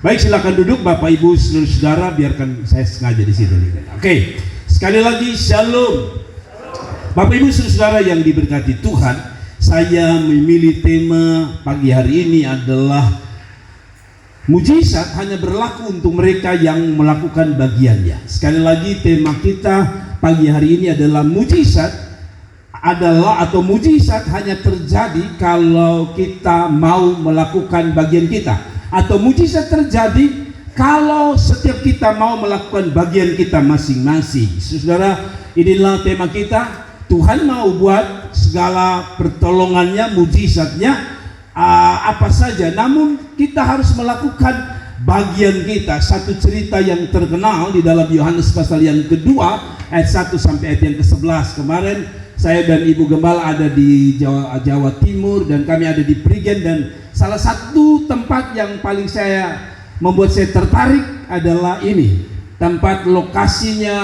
Baik, silakan duduk Bapak Ibu seluruh saudara, biarkan saya sengaja di situ. Oke, sekali lagi shalom. Bapak Ibu seluruh saudara yang diberkati Tuhan, saya memilih tema pagi hari ini adalah mujizat hanya berlaku untuk mereka yang melakukan bagiannya. Sekali lagi tema kita pagi hari ini adalah mujizat hanya terjadi kalau kita mau melakukan bagian kita. Atau mujizat terjadi kalau setiap kita mau melakukan bagian kita masing-masing. Saudara, inilah tema kita. Tuhan mau buat segala pertolongannya, mujizatnya, apa saja. Namun kita harus melakukan bagian kita. Satu cerita yang terkenal di dalam Yohanes pasal yang kedua, ayat 1 sampai ayat yang ke-11. Kemarin saya dan Ibu Gembala ada di Jawa Timur dan kami ada di Prigen, dan salah satu tempat yang paling membuat saya tertarik adalah ini. Tempat lokasinya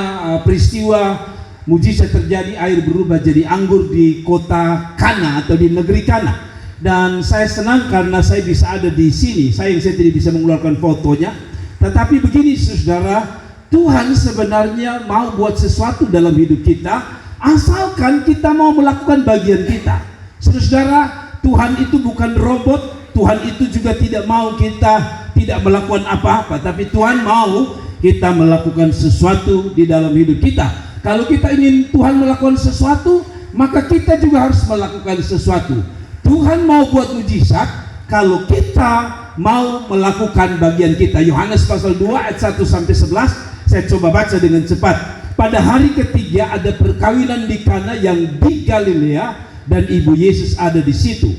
peristiwa mujizat terjadi, air berubah jadi anggur di kota Kana atau di negeri Kana. Dan saya senang karena saya bisa ada di sini. Sayang saya tidak bisa mengeluarkan fotonya. Tetapi begini saudara, Tuhan sebenarnya mau buat sesuatu dalam hidup kita, asalkan kita mau melakukan bagian kita. Saudara, Tuhan itu bukan robot. Tuhan itu juga tidak mau kita tidak melakukan apa-apa, tapi Tuhan mau kita melakukan sesuatu di dalam hidup kita. Kalau kita ingin Tuhan melakukan sesuatu, maka kita juga harus melakukan sesuatu. Tuhan mau buat mujizat kalau kita mau melakukan bagian kita. Yohanes pasal 2 ayat 1 sampai 11, saya coba baca dengan cepat. Pada hari ketiga ada perkawinan di Kana yang di Galilea, dan ibu Yesus ada di situ.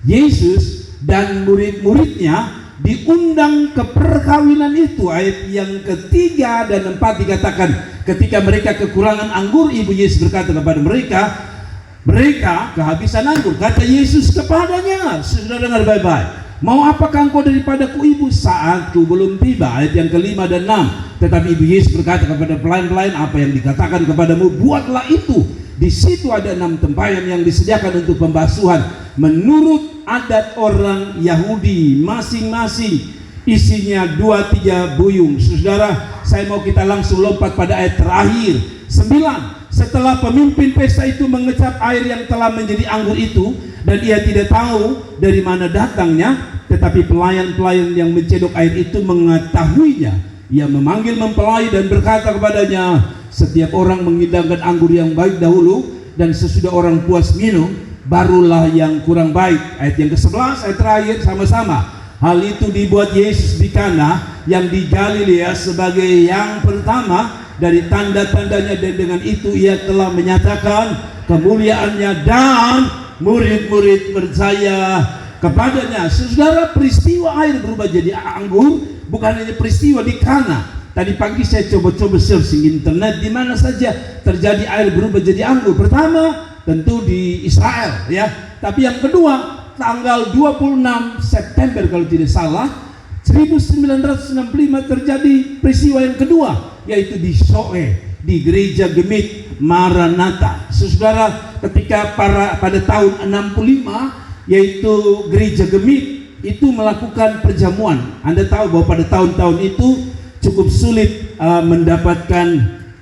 Yesus dan murid-muridnya diundang ke perkawinan itu. Ayat yang ketiga dan 4 dikatakan, ketika mereka kekurangan anggur, ibu Yesus berkata kepada mereka kehabisan anggur. Kata Yesus kepadanya, sudah dengar baik-baik, mau apakah engkau daripadaku ibu? Saatku belum tiba. Ayat yang ke-5 dan 6. Tetapi ibu Yesus berkata kepada pelayan-pelayan, apa yang dikatakan kepadamu, buatlah itu. Di situ ada 6 tempayan yang disediakan untuk pembasuhan menurut adat orang Yahudi, masing-masing isinya 2-3 buyung. Saudara, saya mau kita langsung lompat pada ayat terakhir 9. Setelah pemimpin pesta itu mengecap air yang telah menjadi anggur itu, dan ia tidak tahu dari mana datangnya, tetapi pelayan-pelayan yang mencedok air itu mengetahuinya. Ia memanggil mempelai dan berkata kepadanya, setiap orang menghidangkan anggur yang baik dahulu, dan sesudah orang puas minum, barulah yang kurang baik. Ayat yang ke-11, ayat terakhir sama-sama. Hal itu dibuat Yesus di Kana yang di Galilea sebagai yang pertama dari tanda-tandanya, dan dengan itu ia telah menyatakan kemuliaannya, dan murid-murid percaya kepadanya. Saudara, peristiwa air berubah jadi anggur bukan hanya peristiwa di Kana. Tadi pagi saya coba-coba searching internet di mana saja terjadi air berubah jadi anggur. Pertama tentu di Israel, ya. Tapi yang kedua, tanggal 26 September kalau tidak salah 1965 terjadi peristiwa yang kedua, yaitu di Soe, di gereja Gemit Maranatha. Saudara, ketika pada tahun 65, yaitu gereja Gemit itu melakukan perjamuan. Anda tahu bahwa pada tahun-tahun itu cukup sulit mendapatkan,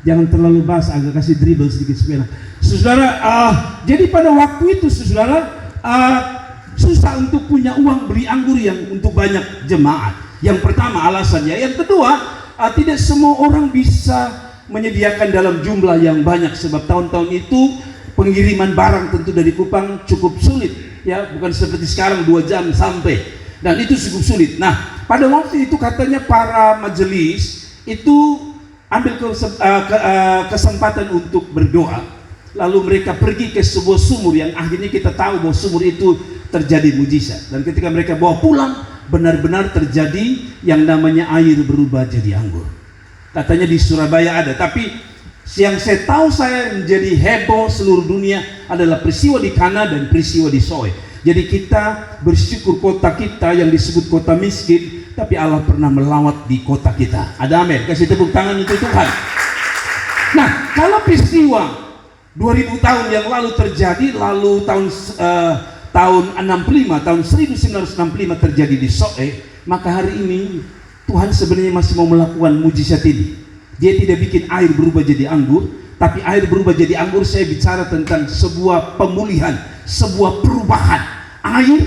jangan terlalu bahas, agak kasih dribble sedikit sebentar. Saudara, jadi pada waktu itu saudara, susah untuk punya uang beli anggur yang untuk banyak jemaat. Yang pertama alasannya. Yang kedua, tidak semua orang bisa menyediakan dalam jumlah yang banyak, sebab tahun-tahun itu pengiriman barang tentu dari Kupang cukup sulit, ya, bukan seperti sekarang 2 jam sampai, dan itu cukup sulit. Nah, pada waktu itu katanya para majelis itu ambil kesempatan untuk berdoa, lalu mereka pergi ke sebuah sumur yang akhirnya kita tahu bahwa sumur itu terjadi mujizat. Dan ketika mereka bawa pulang, benar-benar terjadi yang namanya air berubah jadi anggur. Katanya di Surabaya ada, tapi yang saya tahu saya menjadi heboh seluruh dunia adalah peristiwa di Kana dan peristiwa di Soe. Jadi kita bersyukur kota kita yang disebut kota miskin, tapi Allah pernah melawat di kota kita. Ada amin? Kasih tepuk tangan untuk Tuhan. Nah, kalau peristiwa 2000 tahun yang lalu terjadi, lalu tahun 1965 terjadi di Soe, maka hari ini Tuhan sebenarnya masih mau melakukan mujizat ini. Dia tidak bikin air berubah jadi anggur, tapi air berubah jadi anggur. Saya bicara tentang sebuah pemulihan, sebuah perubahan. Air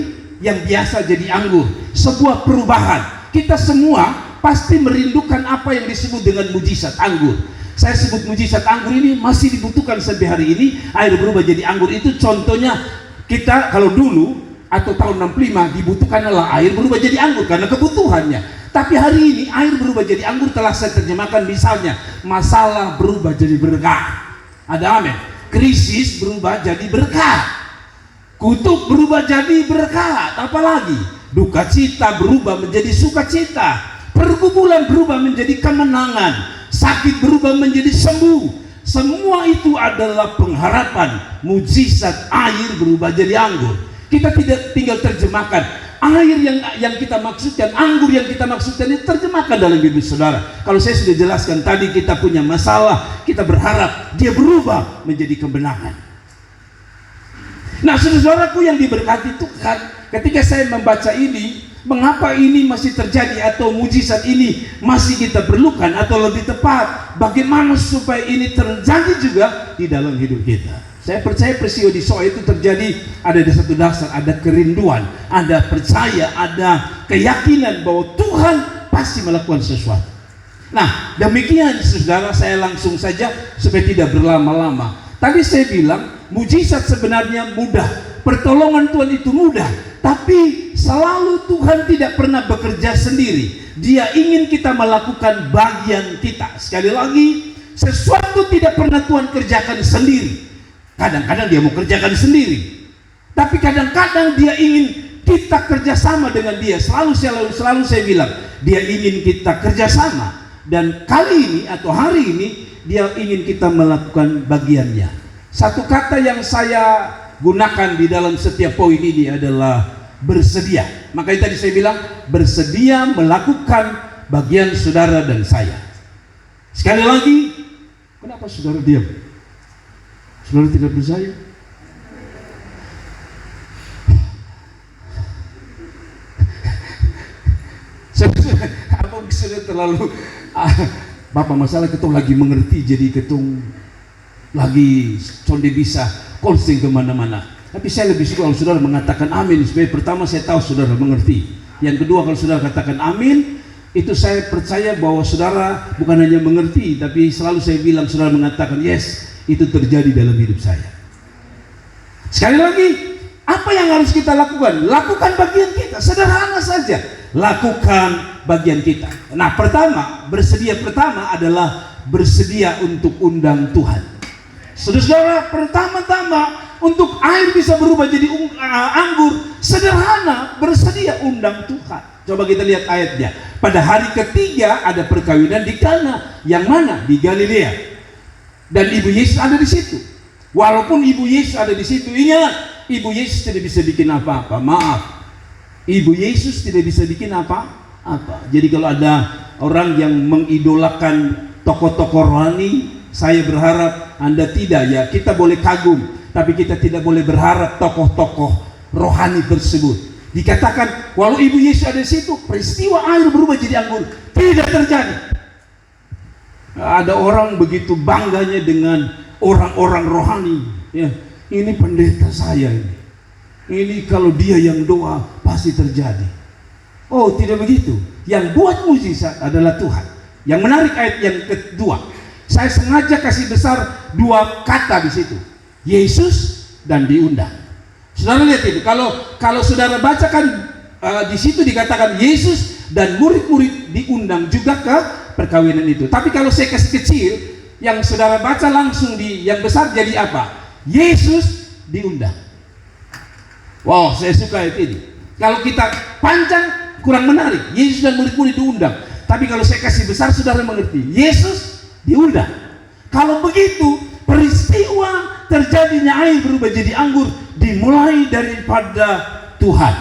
yang biasa jadi anggur, sebuah perubahan. Kita semua pasti merindukan apa yang disebut dengan mujizat anggur. Saya sebut mujizat anggur ini masih dibutuhkan sampai hari ini. Air berubah jadi anggur itu contohnya, kita kalau dulu atau tahun 65 dibutuhkan adalah air berubah jadi anggur karena kebutuhannya. Tapi hari ini air berubah jadi anggur telah saya terjemahkan, misalnya masalah berubah jadi berkah. Ada amin. Krisis berubah jadi berkah. Kutuk berubah jadi berkat. Apalagi duka cita berubah menjadi sukacita. Pergumulan berubah menjadi kemenangan. Sakit berubah menjadi sembuh. Semua itu adalah pengharapan mujizat air berubah jadi anggur. Kita tidak tinggal terjemahkan air yang kita maksudkan, anggur yang kita maksudkan, itu terjemahkan dalam Bibel saudara. Kalau saya sudah jelaskan tadi, kita punya masalah, kita berharap dia berubah menjadi kemenangan. Nah, saudaraku yang diberkati Tuhan, ketika saya membaca ini, mengapa ini masih terjadi atau mujizat ini masih kita perlukan, atau lebih tepat, bagaimana supaya ini terjadi juga di dalam hidup kita. Saya percaya peristiwa di Soa itu terjadi ada satu dasar, ada kerinduan, ada percaya, ada keyakinan bahwa Tuhan pasti melakukan sesuatu. Nah, demikian saudara, saya langsung saja supaya tidak berlama-lama. Tadi saya bilang mujizat sebenarnya mudah, pertolongan Tuhan itu mudah, tapi selalu Tuhan tidak pernah bekerja sendiri. Dia ingin kita melakukan bagian kita. Sekali lagi, sesuatu tidak pernah Tuhan kerjakan sendiri. Kadang-kadang dia mau kerjakan sendiri, tapi kadang-kadang dia ingin kita kerjasama dengan dia. Selalu saya bilang, dia ingin kita kerjasama. Dan kali ini atau hari ini dia ingin kita melakukan bagiannya. Satu kata yang saya gunakan di dalam setiap poin ini adalah bersedia. Makanya tadi saya bilang bersedia melakukan bagian saudara dan saya. Sekali lagi, kenapa saudara diam? Saudara tidak percaya? Apa sudah terlalu Bapak, masalah ketung lagi mengerti, jadi ketung lagi conde bisa konsting kemana-mana. Tapi saya lebih suka kalau saudara mengatakan amin, supaya pertama saya tahu saudara mengerti. Yang kedua, kalau saudara katakan amin, itu saya percaya bahwa saudara bukan hanya mengerti, tapi selalu saya bilang saudara mengatakan yes, itu terjadi dalam hidup saya. Sekali lagi, apa yang harus kita lakukan? Lakukan bagian kita, sederhana saja. Lakukan bagian kita. Nah, bersedia pertama adalah bersedia untuk undang Tuhan. Saudara, pertama-tama untuk air bisa berubah jadi anggur, sederhana, bersedia undang Tuhan. Coba kita lihat ayatnya. Pada hari ketiga ada perkawinan di Kana, yang mana? Di Galilea. Dan Ibu Yesus ada di situ. Walaupun Ibu Yesus ada di situ, ingat, Ibu Yesus tidak bisa bikin apa-apa. Maaf, Ibu Yesus tidak bisa bikin apa-apa. Jadi kalau ada orang yang mengidolakan tokoh-tokoh rohani, saya berharap Anda tidak, ya. Kita boleh kagum, tapi kita tidak boleh berharap tokoh-tokoh rohani tersebut. Dikatakan walau Ibu Yesus ada di situ, peristiwa air berubah jadi anggur tidak terjadi. Ada orang begitu bangganya dengan orang-orang rohani, ya. Ini pendeta saya ini kalau dia yang doa pasti terjadi. Oh, tidak begitu. Yang buat mujizat adalah Tuhan. Yang menarik ayat yang kedua, saya sengaja kasih besar dua kata di situ, Yesus dan diundang. Saudara lihat itu. Kalau saudara bacakan di situ dikatakan Yesus dan murid-murid diundang juga ke perkawinan itu. Tapi kalau saya kasih kecil, yang saudara baca langsung di yang besar jadi apa? Yesus diundang. Wow, saya suka ayat ini. Kalau kita panjang kurang menarik. Yesus dan murid-murid diundang. Tapi kalau saya kasih besar, saudara mengerti. Yesus diundang. Kalau begitu, peristiwa terjadinya air berubah jadi anggur dimulai daripada Tuhan.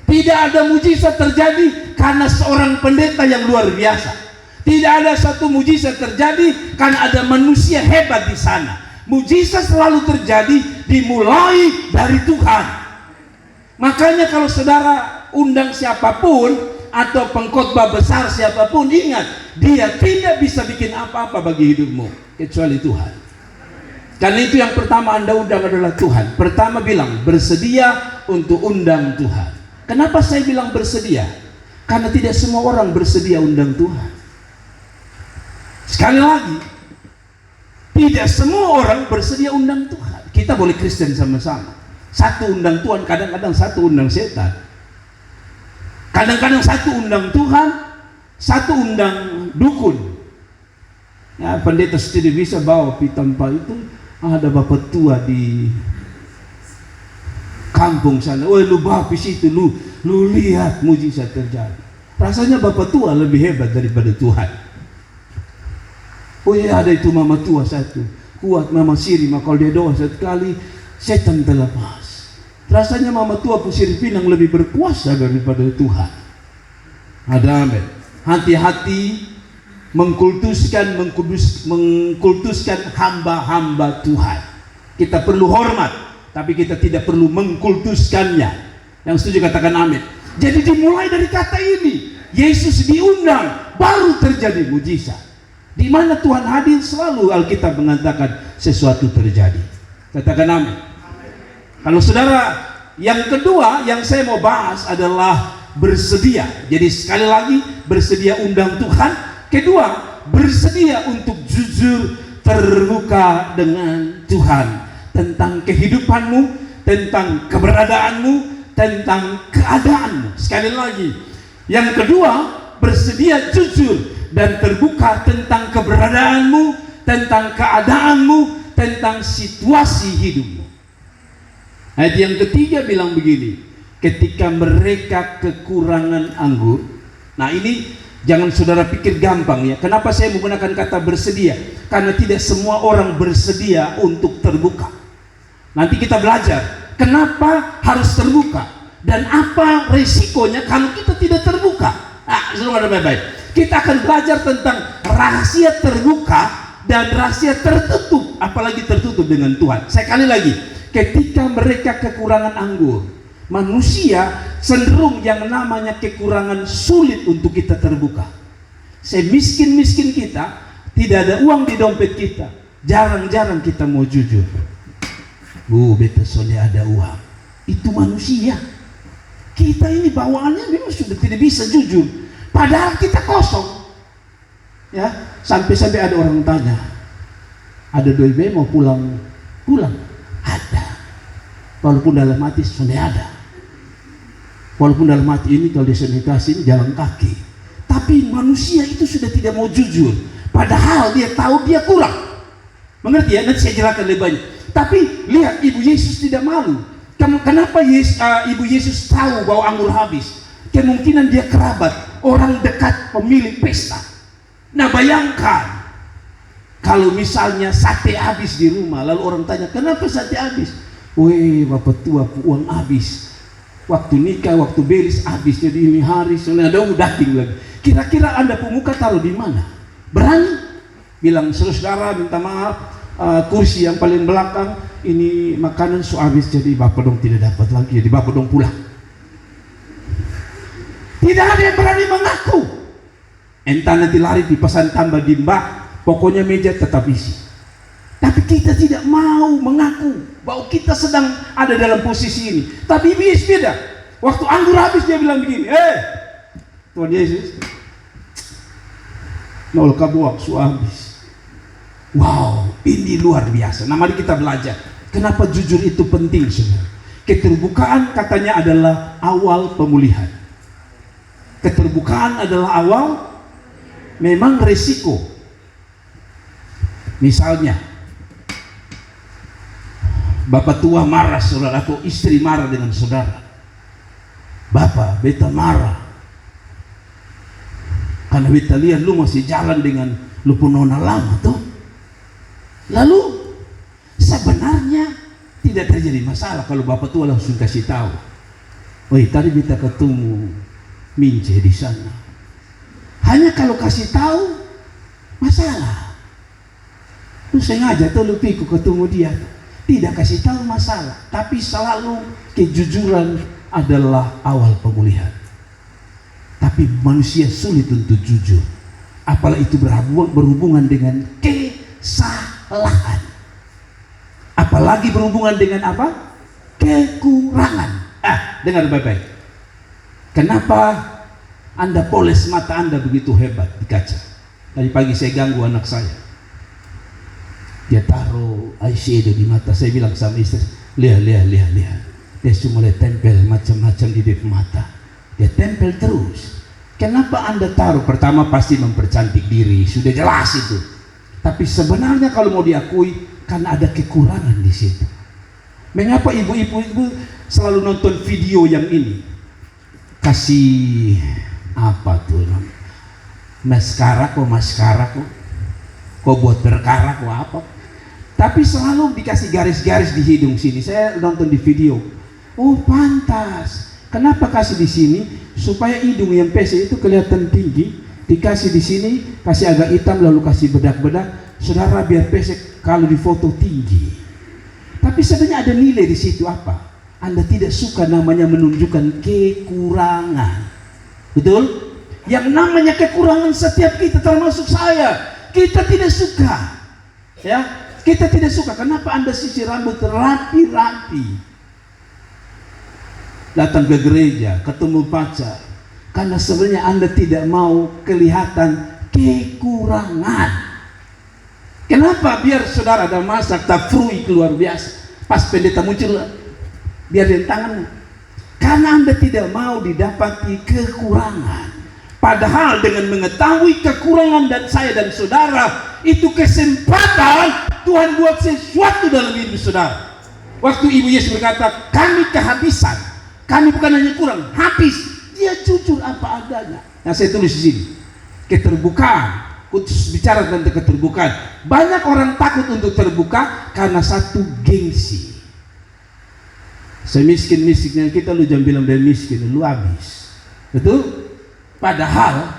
Tidak ada mujizat terjadi karena seorang pendeta yang luar biasa. Tidak ada satu mujizat terjadi karena ada manusia hebat di sana. Mujizat selalu terjadi dimulai dari Tuhan. Makanya kalau saudara undang siapapun, atau pengkhotbah besar siapapun, ingat, dia tidak bisa bikin apa-apa bagi hidupmu kecuali Tuhan. Karena itu yang pertama Anda undang adalah Tuhan. Pertama bilang bersedia untuk undang Tuhan. Kenapa saya bilang bersedia? Karena tidak semua orang bersedia undang Tuhan. Sekali lagi, tidak semua orang bersedia undang Tuhan. Kita boleh Kristen sama-sama. Satu undang Tuhan, kadang-kadang satu undang setan. Kadang-kadang satu undang Tuhan, satu undang dukun. Ya, pendeta tidak bisa bawa pitampa itu. Ada bapak tua di kampung sana. Oh, lu bapis itu, lu lihat mujizat terjadi. Rasanya bapak tua lebih hebat daripada Tuhan. Oh ya, ada itu mama tua satu, kuat mama siri, maka kalau dia doa satu kali, setan terlepas. Rasanya mama tua Pusir Pinang lebih berkuasa daripada Tuhan. Ada amin. Hati-hati mengkultuskan hamba-hamba Tuhan. Kita perlu hormat, tapi kita tidak perlu mengkultuskannya. Yang setuju katakan amin. Jadi dimulai dari kata ini, Yesus diundang, baru terjadi mujizat. Di mana Tuhan hadir selalu Alkitab mengatakan sesuatu terjadi. Katakan amin. Kalau saudara, yang kedua yang saya mau bahas adalah bersedia. Jadi sekali lagi, bersedia undang Tuhan. Kedua, bersedia untuk jujur terbuka dengan Tuhan tentang kehidupanmu, tentang keberadaanmu, tentang keadaanmu. Sekali lagi, yang kedua, bersedia jujur dan terbuka tentang keberadaanmu, tentang keadaanmu, tentang situasi hidupmu. Ayat yang ketiga bilang begini, ketika mereka kekurangan anggur. Nah, ini jangan saudara pikir gampang ya. Kenapa saya menggunakan kata bersedia? Karena tidak semua orang bersedia untuk terbuka. Nanti kita belajar kenapa harus terbuka dan apa resikonya kalau kita tidak terbuka. Nah, saudara baik-baik. Kita akan belajar tentang rahasia terbuka dan rahasia tertutup, apalagi tertutup dengan Tuhan. Sekali lagi, ketika mereka kekurangan anggur, manusia cenderung yang namanya kekurangan sulit untuk kita terbuka. Semiskin-miskin kita, tidak ada uang di dompet kita, jarang-jarang kita mau jujur. Beta soleh ada uang. Itu manusia. Kita ini bawaannya memang sudah tidak bisa jujur, padahal kita kosong. Ya, sampai-sampai ada orang tanya, ada doi mau pulang? Ada. Walaupun dalam hati sudah ada. Walaupun dalam hati ini kalau disanitasi jalan kaki. Tapi manusia itu sudah tidak mau jujur, padahal dia tahu dia kurang. Mengerti ya? Nanti saya jelaskan lebih banyak. Tapi lihat, Ibu Yesus tidak malu. Kenapa Ibu Yesus tahu bahwa anggur habis? Kemungkinan dia kerabat, orang dekat pemilik pesta. Nah, bayangkan kalau misalnya sate habis di rumah, lalu orang tanya, kenapa sate habis? Weh, bapak tua, uang habis. Waktu nikah, waktu beris habis. Jadi ini hari, soalnya ada daging lagi. Kira-kira Anda pemuka taruh di mana? Berani? Bilang, saudara minta maaf, kursi yang paling belakang, ini makanan habis, jadi bapak dong tidak dapat lagi, jadi bapak dong pulang. Tidak ada yang berani mengaku. Entah nanti lari di pesan tambah di mbak, pokoknya meja tetap isi. Tapi kita tidak mau mengaku bahwa kita sedang ada dalam posisi ini. Tapi Ibu Yesus beda. Waktu anggur habis dia bilang begini, Tuhan Yesus, nol kabuak habis. Wow, ini luar biasa. Nah, mari kita belajar. Kenapa jujur itu penting, saudara? Keterbukaan katanya adalah awal pemulihan. Keterbukaan adalah awal, memang resiko. Misalnya, bapak tua marah saudara, atau istri marah dengan saudara. Bapak, beta marah karena beta lihat lu masih jalan dengan lu punona lama tuh. Lalu sebenarnya tidak terjadi masalah kalau bapak tua langsung kasih tahu, woi tadi beta ketemu Mince di sana. Hanya kalau kasih tahu masalah. Lu sengaja tuh lu piku ketemu dia, tidak kasih tahu masalah, tapi selalu kejujuran adalah awal pemulihan. Tapi manusia sulit untuk jujur, apalagi itu berhubungan dengan kesalahan, apalagi berhubungan dengan apa? Kekurangan. Dengar baik-baik. Kenapa Anda poles mata Anda begitu hebat di kaca? Tadi pagi saya ganggu anak saya, dia taruh eyeshadow di mata. Saya bilang sama istri, lihat. Dia cuma tempel macam-macam di depan mata. Dia tempel terus. Kenapa Anda taruh? Pertama pasti mempercantik diri, sudah jelas itu. Tapi sebenarnya kalau mau diakui, karena ada kekurangan di situ. Mengapa ibu-ibu selalu nonton video yang ini? Kasih apa tuh? Maskara kok buat perkara kok apa? Tapi selalu dikasih garis-garis di hidung sini. Saya nonton di video. Oh pantas. Kenapa kasih di sini? Supaya hidung yang pesek itu kelihatan tinggi. Dikasih di sini, kasih agak hitam, lalu kasih bedak-bedak. Saudara, biar pesek kalau difoto tinggi. Tapi sebenarnya ada nilai di situ apa? Anda tidak suka namanya menunjukkan kekurangan. Betul? Yang namanya kekurangan setiap kita, termasuk saya, kita tidak suka. Ya, kita tidak suka. Kenapa Anda sisir rambut rapi-rapi? Datang ke gereja, ketemu pacar, karena sebenarnya Anda tidak mau kelihatan kekurangan. Kenapa? Biar saudara ada masak tafrui luar biasa, pas pendeta muncul, biar di tanganmu. Karena Anda tidak mau didapati kekurangan. Padahal dengan mengetahui kekurangan dan saya dan saudara, itu kesempatan Tuhan buat sesuatu dalam hidup saudara. Waktu Ibu Yesus berkata, kami kehabisan. Kami bukan hanya kurang, habis. Dia jujur apa adanya. Nah, saya tulis di sini, keterbukaan. Khusus bicara tentang keterbukaan. Banyak orang takut untuk terbuka karena satu gengsi. Semiskin-miskinnya kita, lu jangan bilang dia miskin, lu habis. Betul? Padahal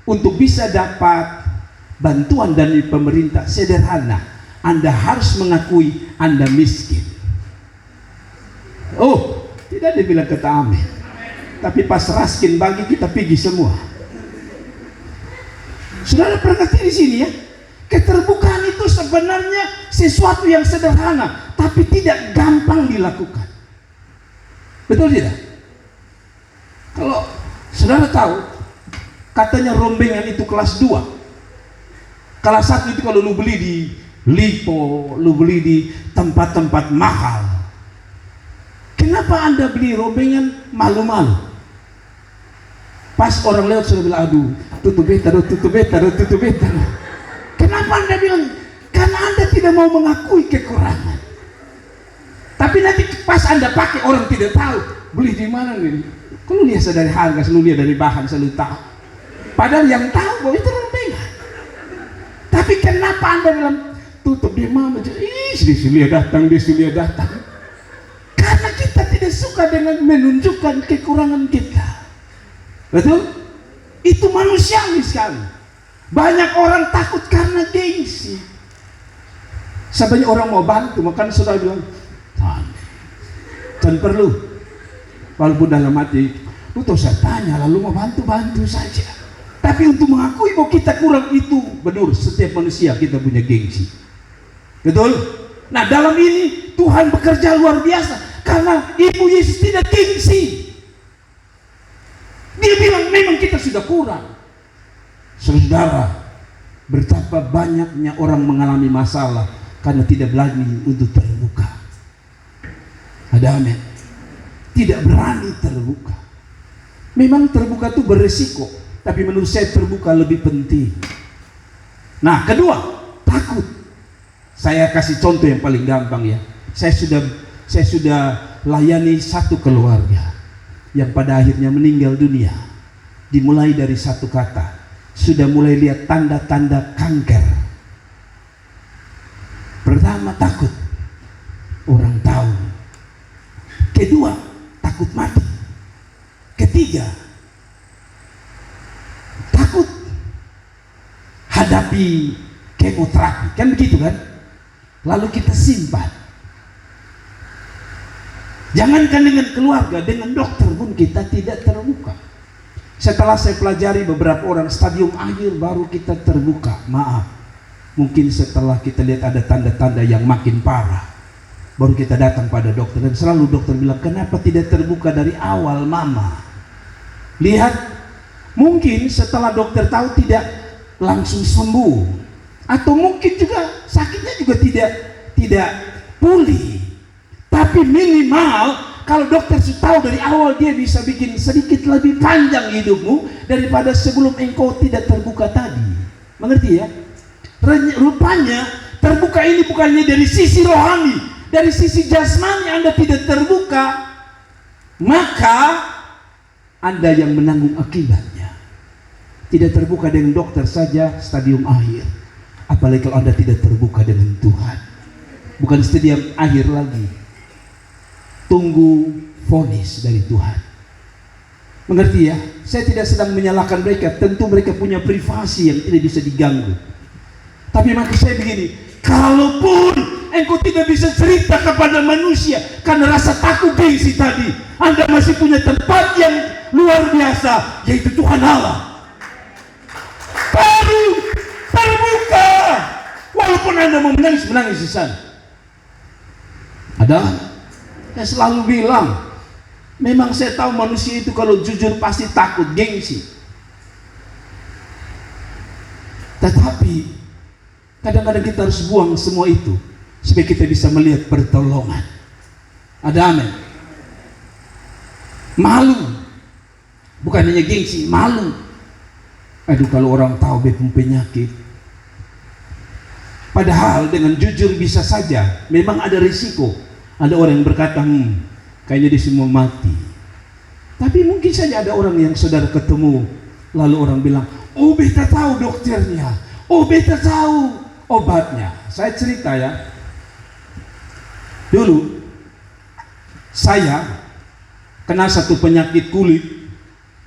untuk bisa dapat bantuan dari pemerintah sederhana, Anda harus mengakui Anda miskin. Oh, tidak ada bilang kata amin. Tapi pas Raskin bagi, kita pergi semua. Saudara pernah ngerti di sini ya? Keterbukaan itu sebenarnya sesuatu yang sederhana, tapi tidak gampang dilakukan. Betul tidak? Kalau saudara tahu, katanya rombengan itu kelas 2. Kelas 1 itu kalau lu beli di Lipo, lu beli di tempat-tempat mahal. Kenapa Anda beli rombengan malu-malu? Pas orang lewat sudah bilang, aduh, tutup beta. Kenapa Anda bilang? Karena Anda tidak mau mengakui kekurangan. Tapi nanti pas Anda pakai, orang tidak tahu beli di mana nih. Kalau lihat dari harga, selalu lihat dari bahan, selalu tahu. Padahal yang tahu bahwa itu rombengan. Tapi kenapa Anda bilang tutup di mana? Dia datang. Karena kita tidak suka dengan menunjukkan kekurangan kita. Betul? Itu manusiawi sekali. Banyak orang takut karena gengsi. Sebenarnya orang mau bantu, makanya saudara bilang, jangan perlu. Walaupun dalam hati, lu tahu saya tanya, lalu mau bantu saja. Tapi untuk mengakui bahwa kita kurang itu, benar, setiap manusia kita punya gengsi. Betul? Nah, dalam ini Tuhan bekerja luar biasa. Karena Ibu Yesus tidak gengsi. Dia bilang memang kita sudah kurang. Saudara, betapa banyaknya orang mengalami masalah karena tidak berani untuk terbuka. Ada amin. Tidak berani terbuka. Memang terbuka itu beresiko, tapi menurut saya terbuka lebih penting. Nah, kedua, takut. Saya kasih contoh yang paling gampang ya. Saya sudah layani satu keluarga yang pada akhirnya meninggal dunia. Dimulai dari satu kata, sudah mulai lihat tanda-tanda kanker. Pertama, takut orang tahu. Kedua, takut mati. Ketiga, takut hadapi kemoterapi, kan begitu kan? Lalu kita simpan. Jangankan dengan keluarga, dengan dokter pun kita tidak terbuka. Setelah saya pelajari beberapa orang, stadium akhir baru kita terbuka. Maaf, mungkin setelah kita lihat ada tanda-tanda yang makin parah, baru kita datang pada dokter. Dan selalu dokter bilang, kenapa tidak terbuka dari awal mama? Lihat, mungkin setelah dokter tahu tidak langsung sembuh, atau mungkin juga sakitnya juga tidak pulih. Tapi minimal kalau dokter sudah tahu dari awal, dia bisa bikin sedikit lebih panjang hidupmu daripada sebelum engkau tidak terbuka tadi. Mengerti ya? Rupanya terbuka ini bukannya dari sisi rohani, dari sisi jasmani Anda tidak terbuka, maka Anda yang menanggung akibatnya. Tidak terbuka dengan dokter saja stadium akhir, apalagi kalau Anda tidak terbuka dengan Tuhan. Bukan stadium akhir lagi, tunggu vonis dari Tuhan. Mengerti ya? Saya tidak sedang menyalahkan mereka, tentu mereka punya privasi yang tidak bisa diganggu. Tapi maka saya begini, kalaupun engkau tidak bisa cerita kepada manusia karena rasa takut gengsi tadi, Anda masih punya tempat yang luar biasa, yaitu Tuhan Allah. Baru terbuka, walaupun Anda mau menangis di sana. Saya selalu bilang, memang saya tahu manusia itu kalau jujur pasti takut, gengsi. Tetapi kadang-kadang kita harus buang semua itu supaya kita bisa melihat pertolongan. Ada amin. Malu, bukan hanya gengsi, malu. Aduh, kalau orang tahu bepom penyakit. Padahal dengan jujur bisa saja, memang ada risiko. Ada orang yang berkata, kayaknya dia semua mati. Tapi mungkin saja ada orang yang saudara ketemu, lalu orang bilang, oh beta tahu dokternya, oh beta tahu obatnya. Saya cerita ya, dulu saya kena satu penyakit kulit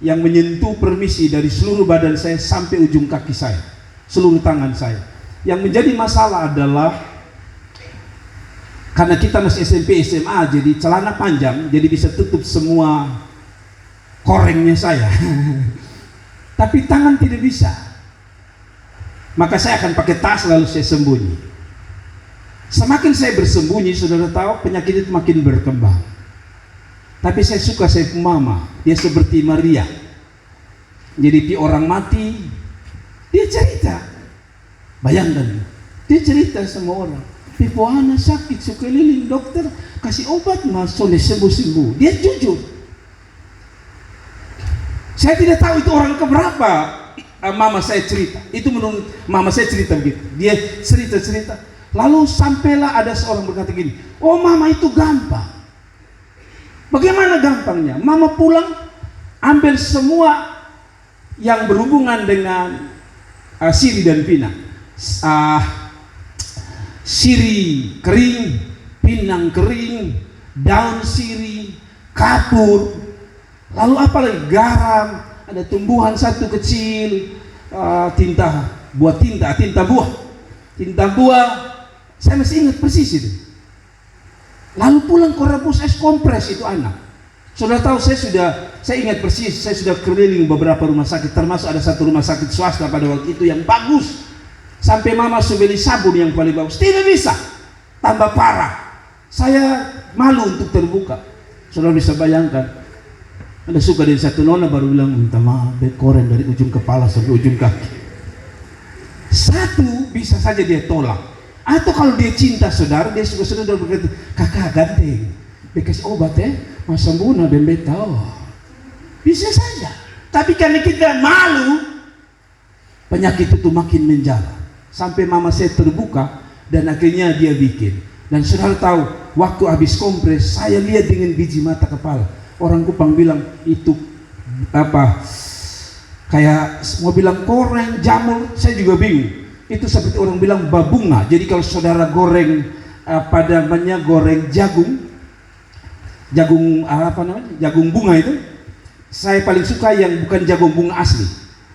yang menyentuh permisi dari seluruh badan saya sampai ujung kaki saya, seluruh tangan saya. Yang menjadi masalah adalah karena kita masih SMP SMA, jadi celana panjang, jadi bisa tutup semua korengnya saya. Tapi tangan tidak bisa. Maka saya akan pakai tas lalu saya sembunyi. Semakin saya bersembunyi, saudara tahu penyakit itu makin berkembang. Tapi saya suka saya mama, dia seperti Maria. Jadi orang mati, dia cerita. Bayangkan, dia cerita sama orang. Pipo anak sakit, sekeliling dokter kasih obat mas, soleh sembuh-sembuh. Dia jujur. Saya tidak tahu itu orang keberapa. Mama saya cerita. Itu menurut mama saya cerita begitu. Dia cerita. Lalu sampailah ada seorang berkata gini, oh mama itu gampang. Bagaimana gampangnya? Mama pulang ambil semua yang berhubungan dengan siri dan pinang. Siri kering, pinang kering, daun siri, kapur, lalu apa lagi? Garam, ada tumbuhan satu kecil, tinta buah. Saya masih ingat persis itu. Lalu pulang ke rebus es kompres itu anak. Saudara tahu saya ingat persis, saya sudah keliling beberapa rumah sakit, termasuk ada satu rumah sakit swasta pada waktu itu yang bagus. Sampai mama sudah beli sabun yang paling bagus, tidak bisa, tambah parah. Saya malu untuk terbuka. Saudara bisa bayangkan, ada suka dari satu nona baru bilang minta maaf, koreng dari ujung kepala sampai ujung kaki. Satu bisa saja dia tolak, atau kalau dia cinta saudara, dia suka berkata, kakak ganteng, dia kasih obat mas sembuna dan beta, bisa saja. Tapi karena kita malu, penyakit itu makin menjalar. Sampai mama saya terbuka dan akhirnya dia bikin. Dan saudara tahu, waktu habis kompres saya lihat dengan biji mata kepala. Orang Kupang bilang itu apa? Kayak mau bilang koreng, jamur, saya juga bingung. Itu seperti orang bilang babunga. Jadi kalau saudara goreng goreng jagung jagung bunga itu, saya paling suka yang bukan jagung bunga asli.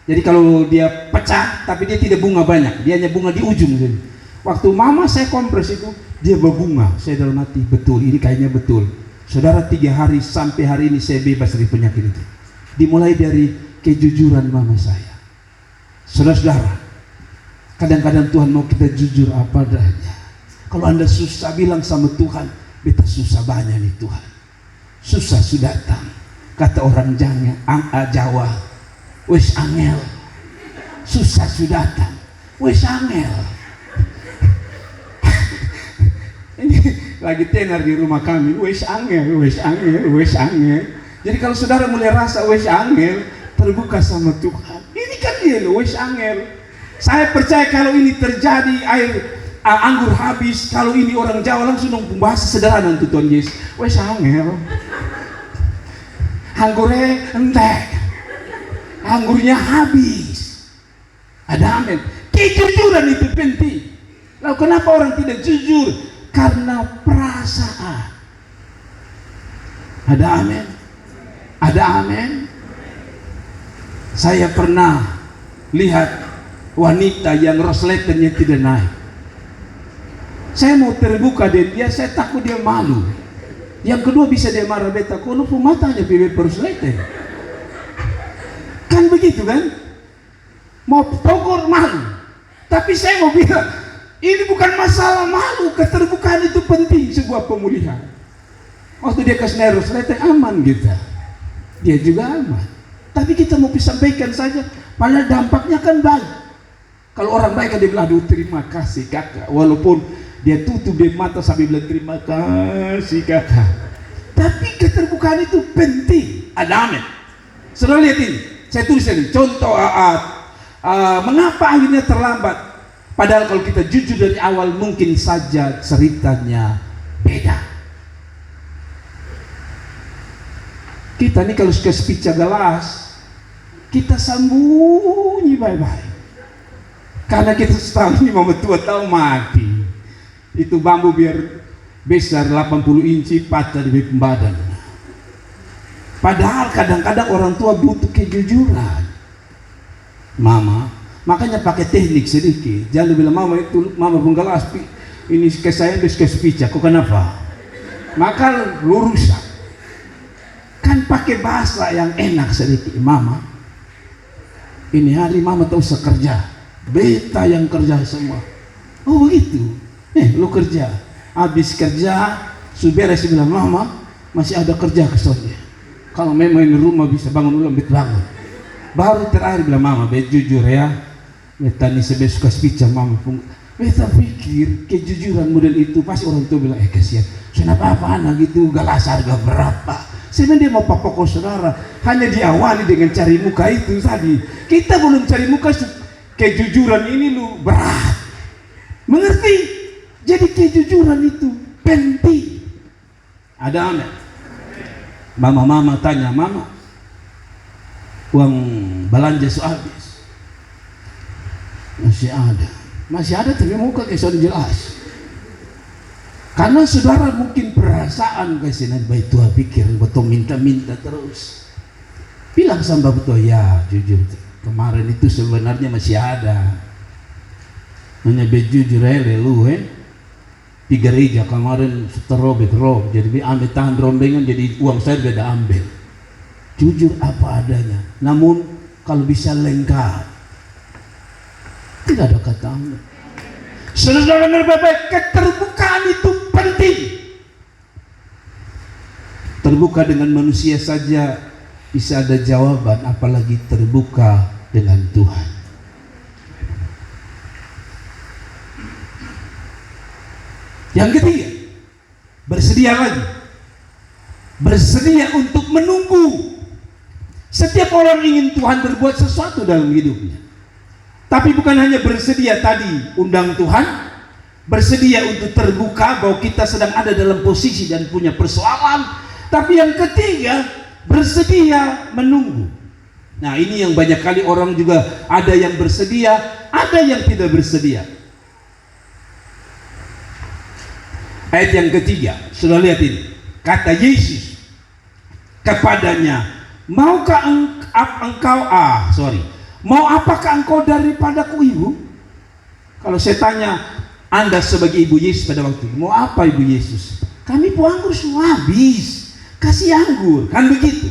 Jadi kalau dia pecah, tapi dia tidak bunga banyak, dia hanya bunga di ujung. Waktu mama saya kompres itu, dia berbunga. Saya dalam hati, betul, ini kayaknya betul. Saudara, 3 hari sampai hari ini saya bebas dari penyakit itu. Dimulai dari kejujuran mama saya. Saudara-saudara, kadang-kadang Tuhan mau kita jujur apa adanya. Kalau Anda susah, bilang sama Tuhan, beta susah banyak nih Tuhan. Susah sudah datang. Kata orang Jawa, wes angel. Susah sudah datang, wes angel. Ini lagi tenar di rumah kami, wes angel, wes angel, wes angel. Jadi kalau saudara mulai rasa wes angel, terbuka sama Tuhan. Ini kan dia loh, wes angel. Saya percaya kalau ini terjadi, air anggur habis, kalau ini orang Jawa langsung bahasa sederhana untuk Tuhan Yesus. Wes angel. Anggurnya entek, anggurnya habis. Ada amin. Kejujuran itu penting. Lalu kenapa orang tidak jujur? Karena perasaan. Ada amin. Ada amin. Saya pernah lihat wanita yang rosletennya tidak naik. Saya mau terbuka dengan dia, saya takut dia malu. Yang kedua bisa dia marah, beta kalau matanya pilih persleten. Kan begitu kan? Mau togor malu. Tapi saya mau bilang, ini bukan masalah malu, keterbukaan itu penting sebuah pemulihan. Waktu dia kasih naik persleten aman kita. Dia juga aman. Tapi kita mau sampaikan saja, padahal dampaknya kan baik. Kalau orang baik kan dia bilang, aduh terima kasih kakak, walaupun dia tutup dia mata sambil bilang terima kasih kakak. Tapi keterbukaan itu penting. Ada amin. Saudara lihat ini, saya tulis ini contoh mengapa akhirnya terlambat. Padahal kalau kita jujur dari awal mungkin saja ceritanya beda. Kita nih kalau suka spica gelas, kita sembunyi baik-baik. Karena kita setahun ini mau tua tahu mati. Itu bambu biar besar 80 inci patah di badan. Padahal kadang-kadang orang tua butuh kejujuran. Mama, makanya pakai teknik sedikit. Jangan bilang mama itu mama penggelas ini ke saya ke spica. Kok kenapa? Maka lurusan. Kan pakai bahasa yang enak sedikit. Mama, ini hari mama tak usah kerja. Beta yang kerja semua. Oh begitu. Lu kerja, habis kerja, beres bilang mama masih ada kerja kesonya. Kalau memang ini rumah bisa bangun ulang, bangun. Baru terakhir bilang mama, jujur ya, beta ini sebesar suka spica mama. Beta pikir kejujuran model itu pasti orang tua bilang, kasihan, kenapa apa anak gitu, galas harga berapa? Sebenarnya dia mau pokok saudara, hanya diawali dengan cari muka itu tadi. Kita belum cari muka, kejujuran ini lu berat. Mengerti? Jadi kejujuran itu penting. Ada anak. Mama tanya, mama, uang belanja habis? Masih ada tapi muka kesan jelas. Karena saudara mungkin perasaan kesinan baik Tuhan pikir betul minta terus. Bilang sama betul ya jujur kemarin itu sebenarnya masih ada. Hanya bejujur lu 3 gereja kemarin terobek jadi ambil tahan rombengan, jadi uang saya beda ambil. Jujur apa adanya, namun kalau bisa lengkap, tidak ada kata ambil. Saudara baik, keterbukaan itu penting. Terbuka dengan manusia saja bisa ada jawaban, apalagi terbuka dengan Tuhan. Yang ketiga, bersedia lagi. Bersedia untuk menunggu. Setiap orang ingin Tuhan berbuat sesuatu dalam hidupnya. Tapi bukan hanya bersedia tadi undang Tuhan, bersedia untuk terbuka bahwa kita sedang ada dalam posisi dan punya persoalan. Tapi yang ketiga, bersedia menunggu. Nah ini yang banyak kali orang juga ada yang bersedia, ada yang tidak bersedia. Ayat yang ketiga, sudah lihat ini. Kata Yesus kepadanya, maukah engkau, mau apakah engkau daripadaku ibu? Kalau saya tanya, Anda sebagai ibu Yesus pada waktu itu, mau apa ibu Yesus? Kami buang anggur semua habis. kasih anggur, kan begitu.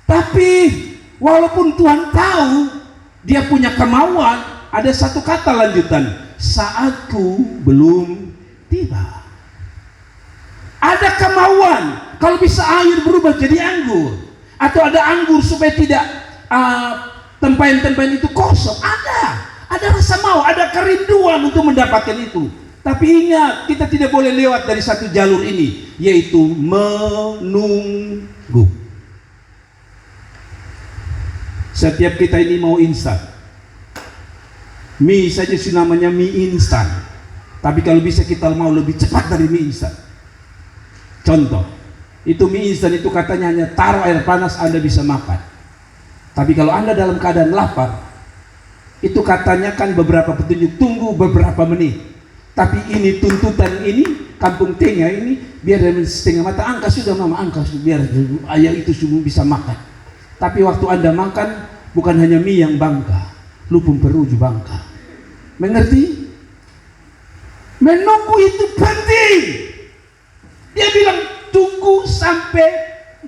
Tapi walaupun Tuhan tahu dia punya kemauan, ada satu kata lanjutan, saatku belum tiba. Ada kemauan, kalau bisa air berubah jadi anggur, atau ada anggur supaya tidak tempayan-tempayan itu kosong. Ada rasa mau, ada kerinduan untuk mendapatkan itu. Tapi ingat, kita tidak boleh lewat dari satu jalur ini, yaitu menunggu. Setiap kita ini mau instan. Mie saja sih namanya mie instan. Tapi kalau bisa kita mau lebih cepat dari mie instan. Contoh, itu mie instan itu katanya hanya taruh air panas Anda bisa makan. Tapi kalau Anda dalam keadaan lapar, itu katanya kan beberapa petunjuk, tunggu beberapa menit. Tapi ini tuntutan ini, kampung tengah ini, biar setengah mata angka sudah mama angka biar ayah itu semua bisa makan. Tapi waktu Anda makan, bukan hanya mie yang bangka, lu pun peruju bangka. Mengerti? Menunggu itu penting. Dia bilang tunggu sampai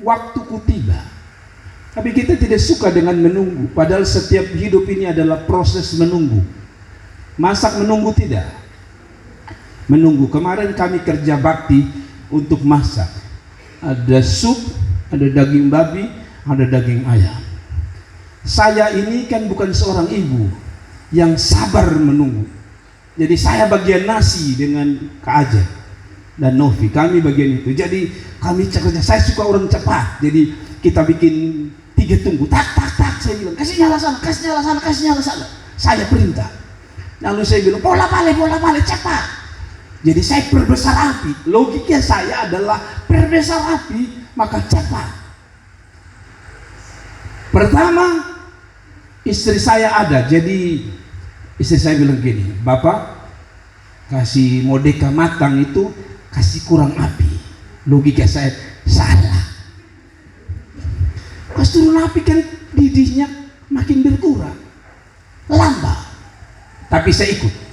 waktuku tiba. Tapi kita tidak suka dengan menunggu. Padahal setiap hidup ini adalah proses menunggu. Masak menunggu tidak? Menunggu. Kemarin kami kerja bakti untuk masak. Ada sup, ada daging babi, ada daging ayam. Saya ini kan bukan seorang ibu yang sabar menunggu. Jadi saya bagian nasi dengan Kak Aja dan Novi. Kami bagian itu. Jadi kami kerja. Saya suka orang cepat. Jadi kita bikin 3 tunggu. Tak. Saya bilang kasih nyala sana, kasih nyala sana. Saya perintah. Lalu saya bilang bola balik cepat. Jadi saya perbesar api. Logika saya adalah perbesar api maka cepat. Pertama, istri saya ada. Jadi istri saya bilang gini, Bapak kasih modeka matang itu kasih kurang api. Logika saya salah. Pas turun api kan didihnya makin berkurang, lambat. Tapi saya ikut.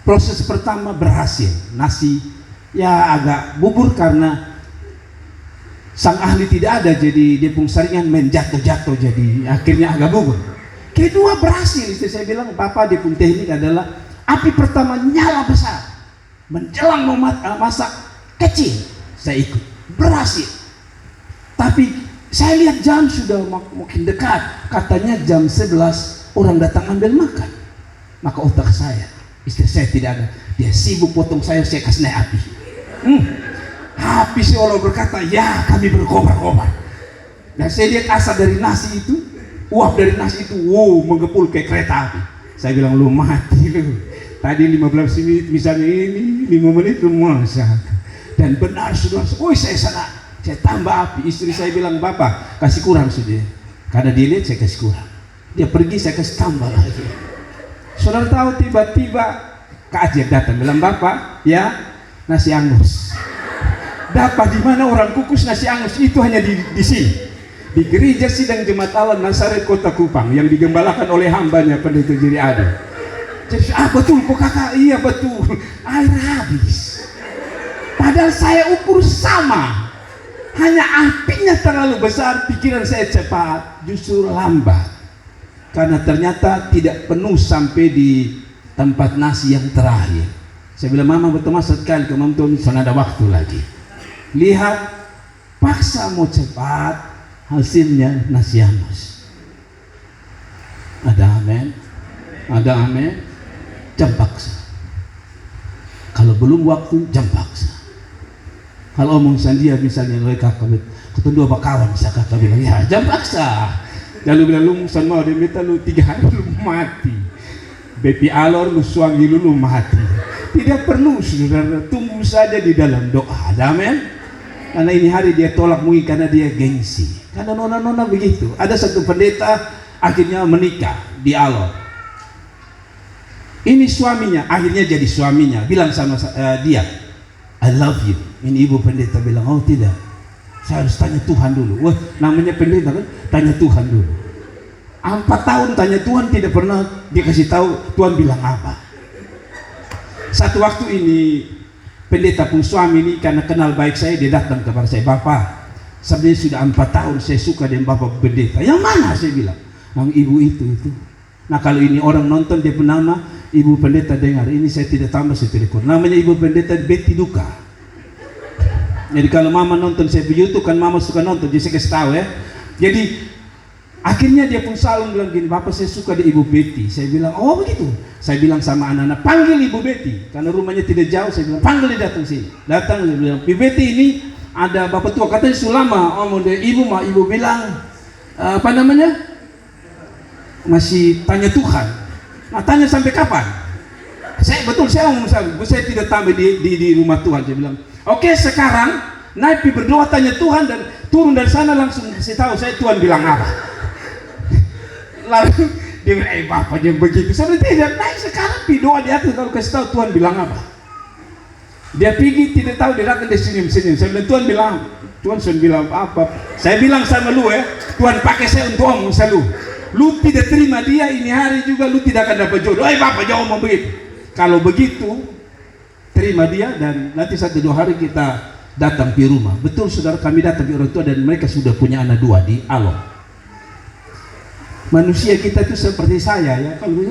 Proses pertama berhasil. Nasi ya agak bubur karena sang ahli tidak ada, jadi dia pun saringan main jatuh, jadi akhirnya agak bubur. Kedua berhasil. Istri saya bilang, Bapak di pun teknik adalah api pertama nyala besar, menjelang mau masak kecil. Saya ikut, berhasil. Tapi saya lihat jam sudah makin dekat. Katanya jam 11 orang datang ambil makan. Maka otak saya, istri saya tidak ada, dia sibuk potong sayur, saya kasih naik api. Api si Allah berkata, ya kami berkobar-kobar. Dan saya lihat asap dari nasi itu, uap dari nasi itu, wow, menggepul kayak kereta api. Saya bilang, lu mati lu. Tadi 15 menit misalnya ini, 5 menit lu masak. Dan benar sudah, saya sana, saya tambah api. Istri saya bilang, Bapak kasih kurang sudah. Karena dia lihat saya kasih kurang. Dia pergi, saya kasih tambah lagi. Saudara tahu tiba-tiba Kak Ajir datang bilang, Bapak ya nasi angus. Dapat di mana orang kukus nasi angus itu hanya di sini, di gereja sidang Jemaat Allah Nazaret Kota Kupang yang digembalakan oleh hambanya Pendeta Jiri Ade. Jadi betul kok kakak, iya betul, air habis. Padahal saya ukur sama, hanya apinya terlalu besar, pikiran saya cepat, justru lambat. Karena ternyata tidak penuh sampai di tempat nasi yang terakhir. Saya bilang, Mama betul sekali, kamu tuh sana ada waktu lagi. Lihat, paksa mau cepat, hasilnya nasi angus. Ada amin, jam paksa. Kalau belum waktu, jam paksa. Kalau omong sandia misalnya, kakak ketemu apa kawan, bisa kakak bilang, ya jam paksa. Lalu bilang, lu sama dia minta lu 3 hari lu mati. Bepi alor lu suami lu mati. Tidak perlu saudara, tunggu saja di dalam doa. Amin. Karena ini hari dia tolak mungkin karena dia gengsi. Karena nona-nona begitu. Ada satu pendeta akhirnya menikah di alor. Ini suaminya, akhirnya jadi suaminya. Bilang sama dia, I love you. Ini ibu pendeta bilang, oh tidak. Saya harus tanya Tuhan dulu. Wah, namanya pendeta kan, tanya Tuhan dulu. 4 tahun tanya Tuhan, tidak pernah dia kasih tahu Tuhan bilang apa. Satu waktu ini pendeta pun suami ini karena kenal baik saya, dia datang kepada saya, Bapak, Sebenarnya sudah 4 tahun saya suka dengan Bapak Pendeta. Yang mana? Saya bilang, yang ibu itu. Nah kalau ini orang nonton dia bernama Ibu Pendeta dengar, ini saya tidak tambah, saya tidak kurang. Namanya Ibu Pendeta Betty Duka. Jadi kalau mama nonton saya di YouTube kan, mama suka nonton, jadi saya kasih tahu ya. Jadi akhirnya dia pun selalu bilang gini, Bapak saya suka di Ibu Betty. Saya bilang, oh begitu. Saya bilang sama anak-anak, panggil Ibu Betty, karena rumahnya tidak jauh. Saya bilang, panggil dia datang sini. Datang, saya bilang, Ibu Betty ini ada bapak tua, katanya Sulama. Oh mau dia ibu mah, ibu bilang apa namanya, masih tanya Tuhan. Nah tanya sampai kapan? Saya ngomong saya tidak tambah di rumah Tuhan. Saya bilang, oke, sekarang naik berdoa tanya Tuhan dan turun dari sana langsung kasih tahu saya Tuhan bilang apa. Lalu dia bilang, bapak jangan begitu. Saya bilang, tidak, naik sekarang doa di atas lalu kasih tahu Tuhan bilang apa. Dia pergi tidak tahu, dia datang, dia senyum-senyum. Saya bilang, Tuhan sudah bilang apa? Saya bilang sama lu ya, Tuhan pakai saya untuk omong selalu. Lu tidak terima dia ini hari juga, lu tidak akan dapat jodoh. Bapak jangan ngomong begitu. Kalau begitu, terima dia dan nanti 1-2 hari kita datang di rumah. Betul saudara, kami datang di orang tua dan mereka sudah punya anak 2 di Along. Manusia kita itu seperti saya ya. Kalau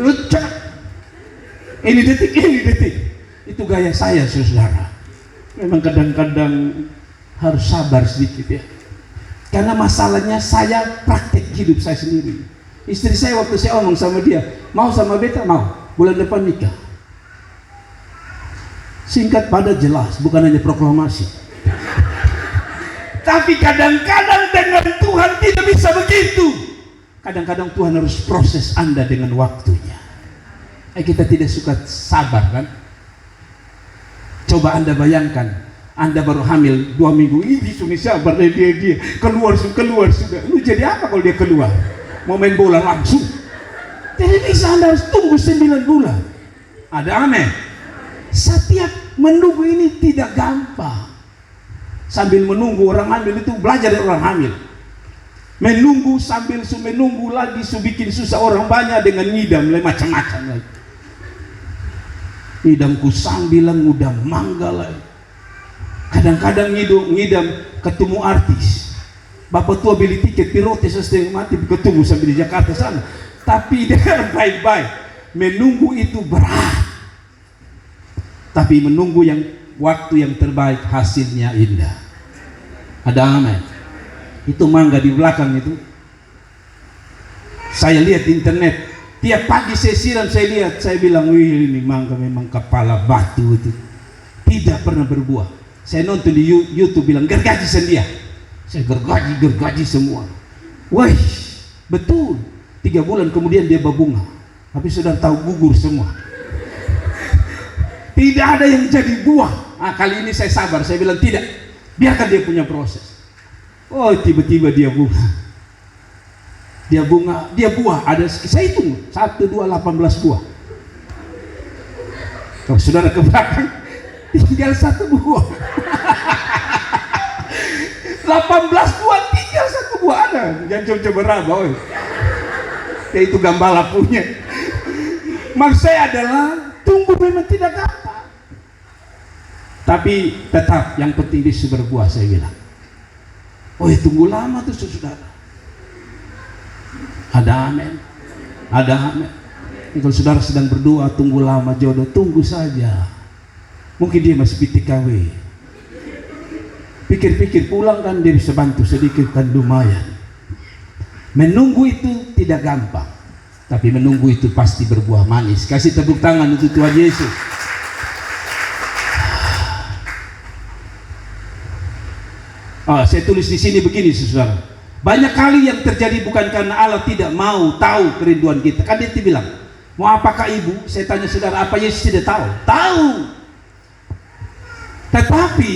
ini detik. Itu gaya saya saudara. Memang kadang-kadang harus sabar sedikit ya. Karena masalahnya saya praktek hidup saya sendiri. Istri saya waktu saya omong sama dia, mau sama beta, mau. Bulan depan nikah. Singkat padat jelas, bukan hanya proklamasi. Tapi kadang-kadang dengan Tuhan tidak bisa begitu. Kadang-kadang Tuhan harus proses Anda dengan waktunya. Kita tidak suka sabar kan? Coba Anda bayangkan, Anda baru hamil 2 minggu, ini suami sabar dia keluar sudah. Lu jadi apa kalau dia keluar? Mau main bola langsung? Tidak bisa, Anda harus tunggu 9 bulan. Ada amin. Setiap menunggu ini tidak gampang. Sambil menunggu orang hamil itu belajar dari orang hamil. Menunggu sambil menunggu lagi bikin susah orang banyak dengan ngidam macam-macam lagi. Ngidamku sambil ngudam mangga lagi. Kadang-kadang ngidam ketemu artis. Bapak tua beli tiket pirotes setengah mati ketemu sambil di Jakarta sana. Tapi dengar baik-baik, menunggu itu berat. Tapi menunggu yang waktu yang terbaik hasilnya indah. Ada amin. Itu mangga di belakang itu. Saya lihat di internet. Tiap pagi saya siram, saya lihat, saya bilang, wih ini mangga memang kepala batu itu. Tidak pernah berbuah. Saya nonton di YouTube bilang gergaji sendia. Saya gergaji semua. Wih, betul. 3 bulan kemudian dia berbunga. Tapi sudah tahu gugur semua. Tidak ada yang jadi buah. Kali ini saya sabar, saya bilang tidak. Biarkan dia punya proses. Oh, tiba-tiba dia bunga. Dia buah, ada saya hitung 1, 2, 18 buah. Kalau saudara ke belakang tinggal 1 buah. 18 buah tinggal 1 buah ada. Jangan coba raba, itu gambala punya. Maksud saya adalah tunggu memang tidak gampang. Tapi tetap yang penting dia berbuah, saya bilang. Tunggu lama tuh saudara. Ada amin. Ada amin. Kalau saudara sedang berdoa tunggu lama jodoh, tunggu saja. Mungkin dia masih PTKW. Pikir-pikir pulang kan dia bisa bantu sedikit kan lumayan. Menunggu itu tidak gampang, tapi menunggu itu pasti berbuah manis. Kasih tepuk tangan untuk Tuhan Yesus. Saya tulis di sini begini saudara. Banyak kali yang terjadi bukan karena Allah tidak mau tahu kerinduan kita. Kan dia bilang, mau apakah ibu? Saya tanya saudara, apa Yesus tidak tahu? Tahu. Tetapi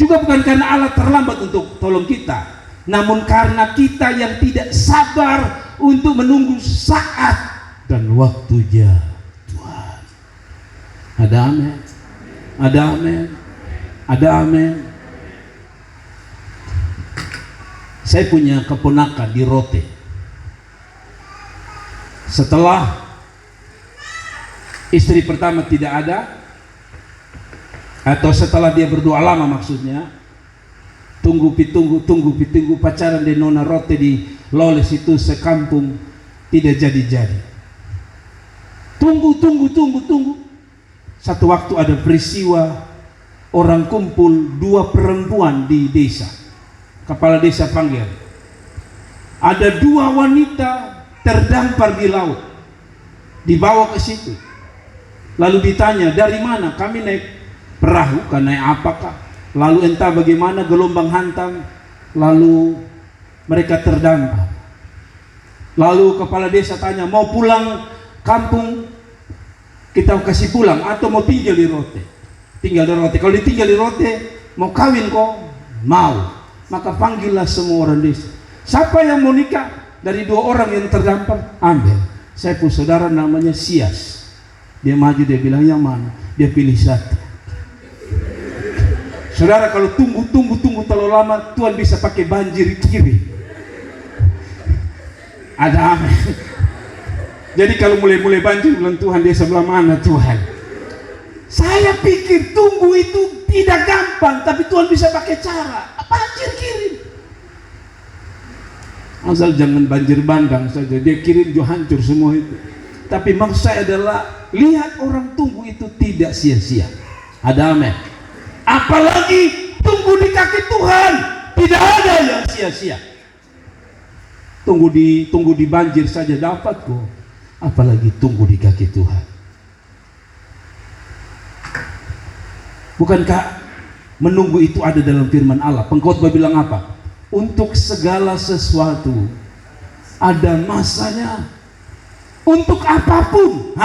juga bukan karena Allah terlambat untuk tolong kita, namun karena kita yang tidak sabar untuk menunggu saat dan waktunya Tuhan. Ada amin. Ada amin. Ada amin. Saya punya keponakan di Rote. Setelah istri pertama tidak ada, atau setelah dia berdoa lama maksudnya, tunggu pacaran di nona rote di Loles itu sekampung tidak jadi. Tunggu. Satu waktu ada peristiwa orang kumpul 2 perempuan di desa. Kepala desa panggil. Ada 2 wanita terdampar di laut. Dibawa ke situ. Lalu ditanya, dari mana? Kami naik perahu, kan naik apakah? Lalu entah bagaimana gelombang hantam. Lalu mereka terdampar. Lalu kepala desa tanya, mau pulang kampung kita kasih pulang atau mau tinggal di Rote? Tinggal di Rote. Kalau ditinggal di Rote, mau kawin kok? Mau. Maka panggillah semua orang desa. Siapa yang mau nikah? Dari 2 orang yang terdampar, ambil. Saya pun saudara namanya Sias. Dia maju, dia bilang yang mana? Dia pilih satu. Saudara kalau tunggu terlalu lama, Tuhan bisa pakai banjir kiri. Ada amin. Jadi kalau mulai banjir, bilang Tuhan dia sebelah mana Tuhan? Saya pikir tunggu itu tidak gampang, tapi Tuhan bisa pakai cara. Banjir kirim. Asal jangan banjir bandang saja, dia kirim juga hancur semua itu. Tapi maksud saya adalah lihat orang tunggu itu tidak sia-sia. Ada amin. Apalagi tunggu di kaki Tuhan, tidak ada yang sia-sia. Tunggu di banjir saja dapat kok. Apalagi tunggu di kaki Tuhan. Bukankah menunggu itu ada dalam firman Allah? Pengkhotbah bilang apa? Untuk segala sesuatu ada masanya. Untuk apapun,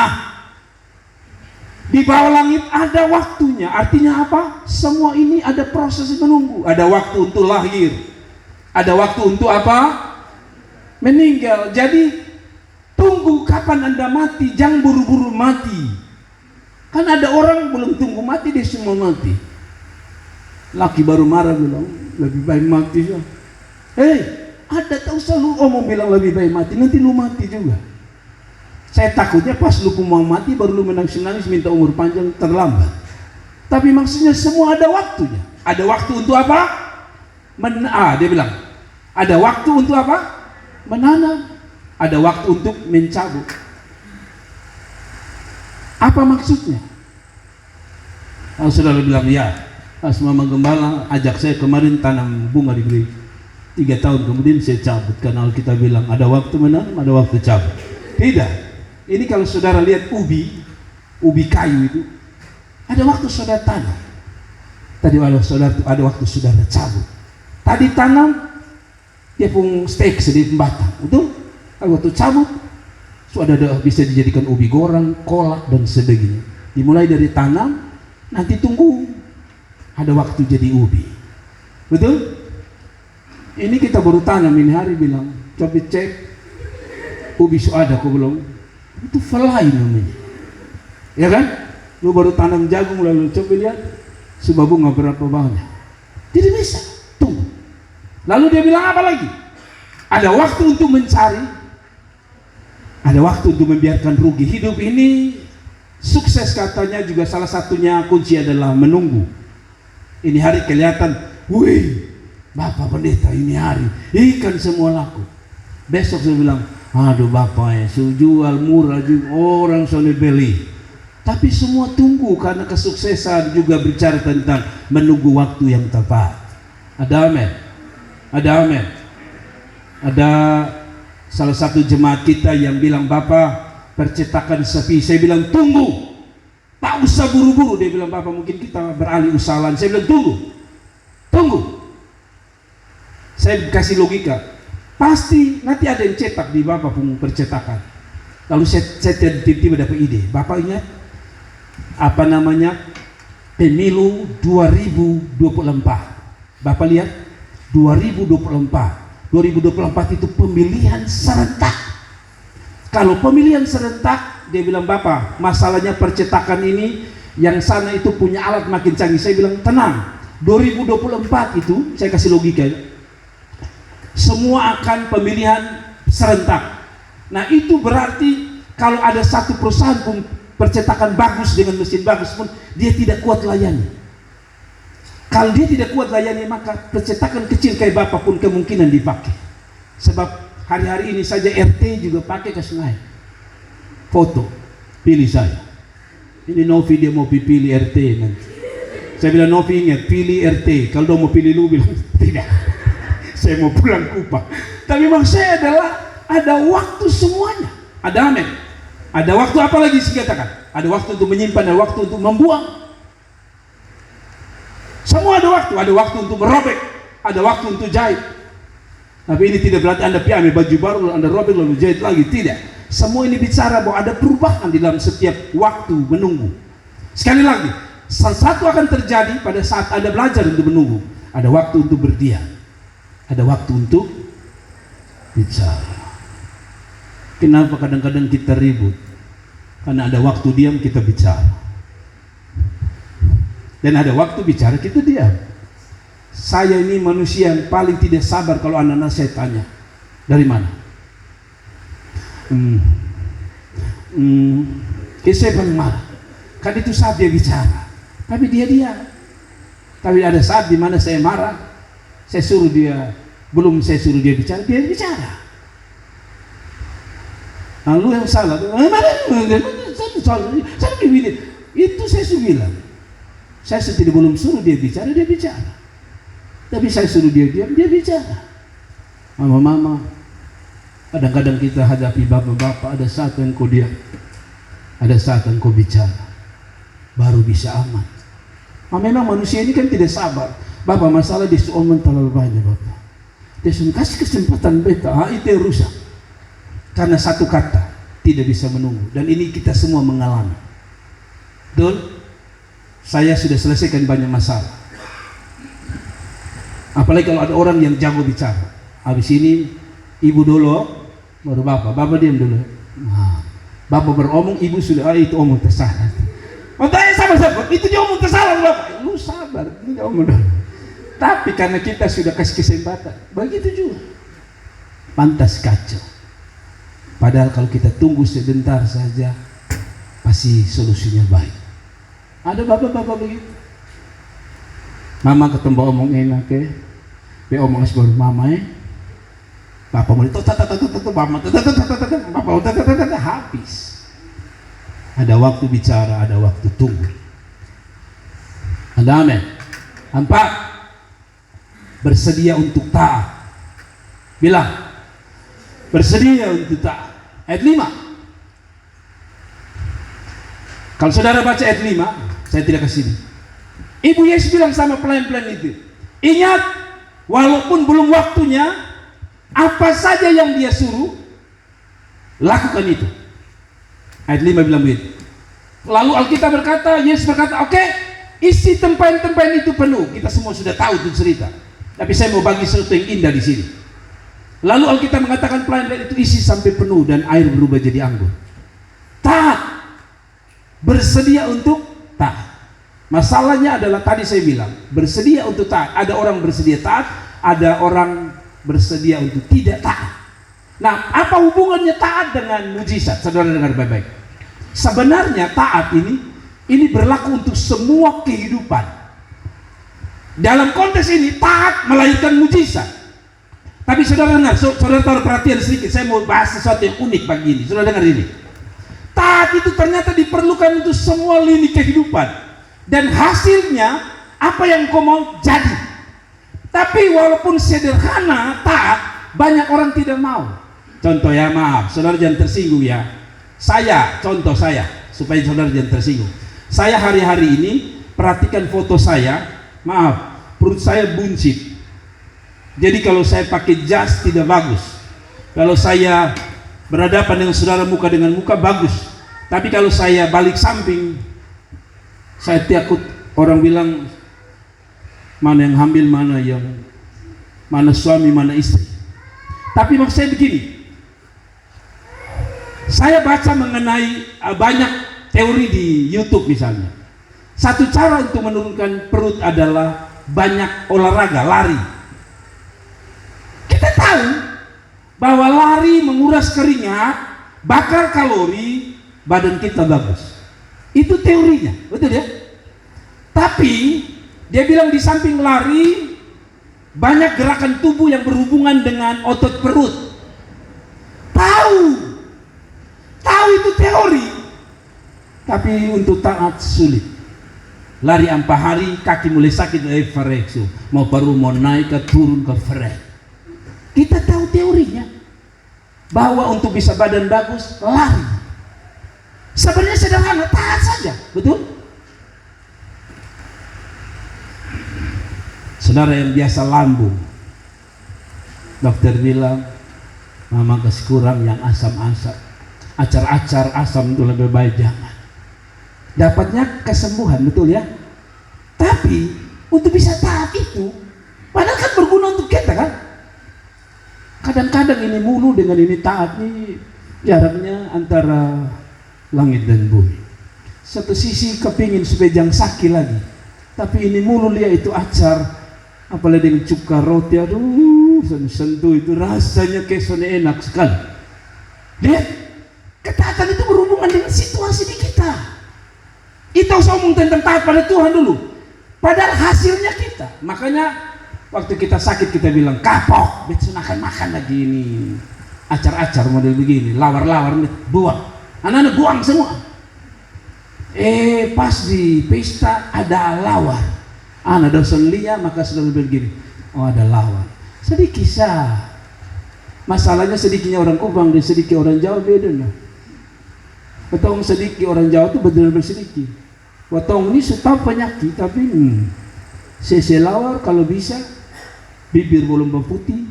di bawah langit ada waktunya. Artinya apa? Semua ini ada proses menunggu. Ada waktu untuk lahir, ada waktu untuk apa? Meninggal. Jadi tunggu kapan Anda mati, jangan buru-buru mati. Kan ada orang belum tunggu mati, dia semua mati. Laki baru marah bilang, lebih baik mati ya. Ada tahu selalu omong bilang lebih baik mati, nanti lu mati juga. Saya takutnya pas lu mau mati baru lu menangis minta umur panjang, terlambat. Tapi maksudnya semua ada waktunya. Ada waktu untuk apa? Dia bilang, ada waktu untuk apa? Menanam. Ada waktu untuk mencabut. Apa maksudnya? Saudara bilang, ya, pas Mama Gembala ajak saya kemarin tanam bunga di gereja. 3 tahun kemudian saya cabut, karena kita bilang ada waktu menanam, ada waktu cabut. Tidak. Ini kalau saudara lihat ubi kayu itu, ada waktu saudara tanam. Tadi ada waktu saudara cabut. Tadi tanam, dia pun steak sedikit batang, betul? Waktu cabut, sudah bisa dijadikan ubi goreng, kolak dan sebagainya. Dimulai dari tanam, nanti tunggu ada waktu jadi ubi, betul? Ini kita baru tanam ini hari, bilang coba cek ubi ada kok belum? Itu felai namanya, ya kan? Lu baru tanam jagung lalu coba lihat sebuah bunga berapa banyak, tidak bisa tunggu. Lalu dia bilang apa lagi? Ada waktu untuk mencari, ada waktu untuk membiarkan rugi. Hidup ini sukses katanya juga salah satunya kunci adalah menunggu. Ini hari kelihatan, wih, Bapak Pendeta ini hari ikan semua laku. Besok saya bilang, aduh Bapak ya, jual murah juga orang soalnya beli. Tapi semua tunggu, karena kesuksesan juga bicara tentang menunggu waktu yang tepat. Ada amin. Ada amin. Ada salah satu jemaat kita yang bilang, Bapak percetakan sepi. Saya bilang tunggu, tak usah buru-buru. Dia bilang, Bapak mungkin kita beralih usaha lain. Saya bilang tunggu. Saya kasih logika, pasti nanti ada yang cetak di Bapak pun percetakan. Lalu saya tiba-tiba dapat ide. Bapak ingat apa namanya, pemilu 2024. Bapak lihat 2024 itu pemilihan serentak. Kalau pemilihan serentak, dia bilang, Bapak masalahnya percetakan ini, yang sana itu punya alat makin canggih. Saya bilang tenang, 2024 itu saya kasih logika, semua akan pemilihan serentak. Nah itu berarti kalau ada satu perusahaan pun percetakan bagus dengan mesin bagus pun dia tidak kuat layani. Kalau dia tidak kuat layani, maka percetakan kecil kayak Bapak pun kemungkinan dipakai. Sebab hari-hari ini saja RT juga pakai kasih naik foto, pilih saya. Ini Novi dia mau pilih RT nanti. Saya bilang, Novi ingat, pilih RT. Kalau dia mau pilih lu, bilang tidak. Saya mau pulang Kupang. Tapi maksud saya adalah ada waktu semuanya. Ada amin. Ada waktu apa lagi sih katakan? Ada waktu untuk menyimpan, ada waktu untuk membuang. Semua ada waktu untuk merobek, ada waktu untuk jahit. Tapi ini tidak berarti Anda ambil baju baru, Anda robek lalu jahit lagi, tidak. Semua ini bicara bahwa ada perubahan di dalam setiap waktu menunggu. Sekali lagi, salah satu akan terjadi pada saat Anda belajar untuk menunggu. Ada waktu untuk berdiam, ada waktu untuk bicara. Kenapa kadang-kadang kita ribut? Karena ada waktu diam kita bicara. Dan ada waktu bicara kita diam. Saya ini manusia yang paling tidak sabar kalau anak-anak saya tanya, dari mana? Saya paling marah. Kan itu saat dia bicara, tapi dia diam. Tapi ada saat di mana saya marah, saya suruh dia, belum saya suruh dia bicara, dia bicara. Lalu yang salah, itu saya sudah bilang. Saya tidak belum suruh dia bicara, dia bicara. Tapi saya suruh dia diam, dia bicara. Mama, kadang-kadang kita hadapi bapak-bapak, ada saat yang kau diam, ada saat yang kau bicara, baru bisa aman. Memang manusia ini kan tidak sabar. Bapak masalah dia omong terlalu banyak Bapak. Dia suruh kasih kesempatan beta, itu yang rusak. Karena satu kata tidak bisa menunggu. Dan ini kita semua mengalami. Betul? Saya sudah selesaikan banyak masalah. Apalagi kalau ada orang yang jago bicara. Habis ini ibu dulu, baru bapak diam dulu. Nah, bapak beromong, ibu sudah, itu omong tersalah. Tanya sama, itu dia omong tersalah bapak. Lu sabar, ini omong dulu. Tapi karena kita sudah kasih kesempatan, begitu juga. Pantas kacau. Padahal kalau kita tunggu sebentar saja, pasti solusinya baik. Ada bapak-bapak begitu. Mama ketemu omong enak be omong asbor mama Bapak mulai mama habis. Ada waktu bicara, ada waktu tunggu. Ada amin. 4. Bersedia untuk taat. Bilang bersedia untuk taat. Ayat 5. Kalau saudara baca ayat 5, saya tidak kasih ini. Ibu Yesus bilang sama pelayan-pelayan itu, ingat, walaupun belum waktunya, apa saja yang dia suruh, lakukan itu. Ayat 5 bilang begitu. Lalu Alkitab berkata, Yesus berkata, oke, isi tempayan-tempayan itu penuh. Kita semua sudah tahu itu cerita. Tapi saya mau bagi sesuatu yang indah di sini. Lalu Alkitab mengatakan pelayan itu isi sampai penuh dan air berubah jadi anggur. Taat. Bersedia untuk taat. Masalahnya adalah tadi saya bilang, bersedia untuk taat. Ada orang bersedia taat, ada orang bersedia untuk tidak taat. Nah, apa hubungannya taat dengan mujizat? Saudara dengar baik-baik. Sebenarnya taat ini berlaku untuk semua kehidupan. Dalam konteks ini taat melahirkan mujizat. Tapi saudara dengar, saudara taruh perhatian sedikit. Saya mau bahas sesuatu yang unik pagi ini. Saudara dengar ini. Taat itu ternyata diperlukan untuk semua lini kehidupan. Dan hasilnya apa yang kau mau jadi. Tapi walaupun sederhana taat, banyak orang tidak mau. Contoh ya, maaf, saudara jangan tersinggung ya. Contoh saya, supaya saudara jangan tersinggung. Saya hari-hari ini perhatikan foto saya, maaf, perut saya buncit. Jadi kalau saya pakai jas tidak bagus. Kalau saya berhadapan dengan saudara muka dengan muka bagus, tapi kalau saya balik samping, saya takut orang bilang mana yang hamil, mana suami, mana istri. Tapi maksud saya begini, saya baca mengenai banyak teori di YouTube misalnya. Satu cara untuk menurunkan perut adalah banyak olahraga, lari. Kita tahu bahwa lari menguras keringat, bakar kalori, badan kita bagus. Itu teorinya, betul ya? Tapi Dia bilang di samping lari, banyak gerakan tubuh yang berhubungan dengan otot perut. Tahu itu teori, tapi untuk taat sulit. Lari 4 hari, kaki mulai sakit, fareksu. Mau naik ke turun ke frek. Kita tahu teorinya, bahwa untuk bisa badan bagus, lari. Sebenarnya sederhana, taat saja, betul? Saudara yang biasa lambung, dokter bilang, mama kasih kurang yang asam-asam. Acar-acar asam itu lebih baik jangan. Dapatnya kesembuhan, betul ya? Tapi untuk bisa taat itu, padahal kan berguna untuk kita kan? Kadang-kadang ini mulu dengan ini taat nih, jaraknya antara langit dan bumi. Satu sisi kepingin supaya jangan sakit lagi, tapi ini mulu lihat itu acar, apalagi dengan cuka roti, aduh, sentuh itu rasanya kesone enak sekali. Lihat, ketaatan itu berhubungan dengan situasi di kita. Itu usah ngomong tentang taat pada Tuhan dulu, padahal hasilnya kita. Makanya waktu kita sakit kita bilang kapok, besok makan lagi ini acar-acar model begini, lawar-lawar buang, anak-anak buang semua. Pas di pesta ada lawar, anak dosen lihat maka sudah begini, oh ada lawar. Sedikit sah, masalahnya sedikitnya orang Kubang dan sedikit orang Jawa beda nah. Betul, sedikit orang Jawa itu benar-benar sedikit. Potong ini setau penyakit, tapi lawar kalau bisa, bibir belum berputih,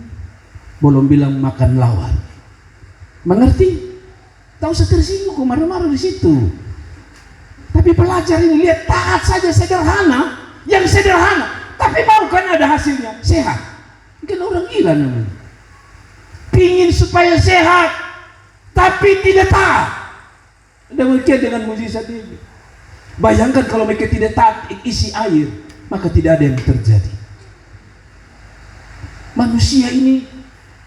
belum bilang makan lawar. Mengerti? Tak usah tersinggung, marah-marah di situ. Tapi pelajar ini lihat taat saja sederhana, yang sederhana, tapi mau kan ada hasilnya, sehat. Mungkin orang gila namanya. Pingin supaya sehat, tapi tidak taat. Demikian dengan mujizat ini. Bayangkan kalau mereka tidak taat isi air, maka tidak ada yang terjadi. Manusia ini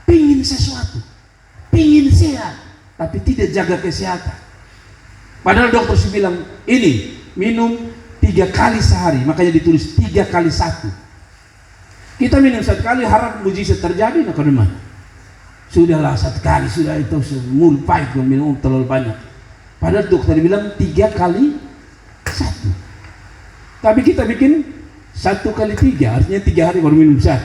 pingin sesuatu, pingin sehat, tapi tidak jaga kesehatan. Padahal dokter sudah bilang, ini minum 3 kali sehari, makanya ditulis 3 kali 1. Kita minum 1 kali, harap mujizat terjadi, nah ke mana? Sudahlah 1 kali, sudah itu mulut pahit minum terlalu banyak. Padahal dokter bilang 3 kali 1. Tapi kita bikin 1 kali 3, artinya 3 hari baru minum 1.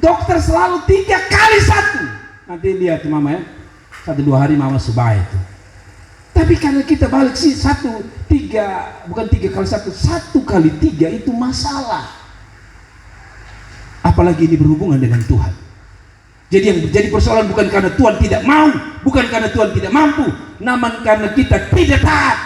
Dokter selalu 3 kali 1. Nanti lihat mama ya, 1-2 hari mama sebaik itu. Tapi karena kita balik sih 1, 3, bukan 3 kali 1, 1 kali 3 itu masalah. Apalagi ini berhubungan dengan Tuhan. Jadi yang menjadi persoalan bukan karena Tuhan tidak mau, bukan karena Tuhan tidak mampu, namun karena kita tidak taat.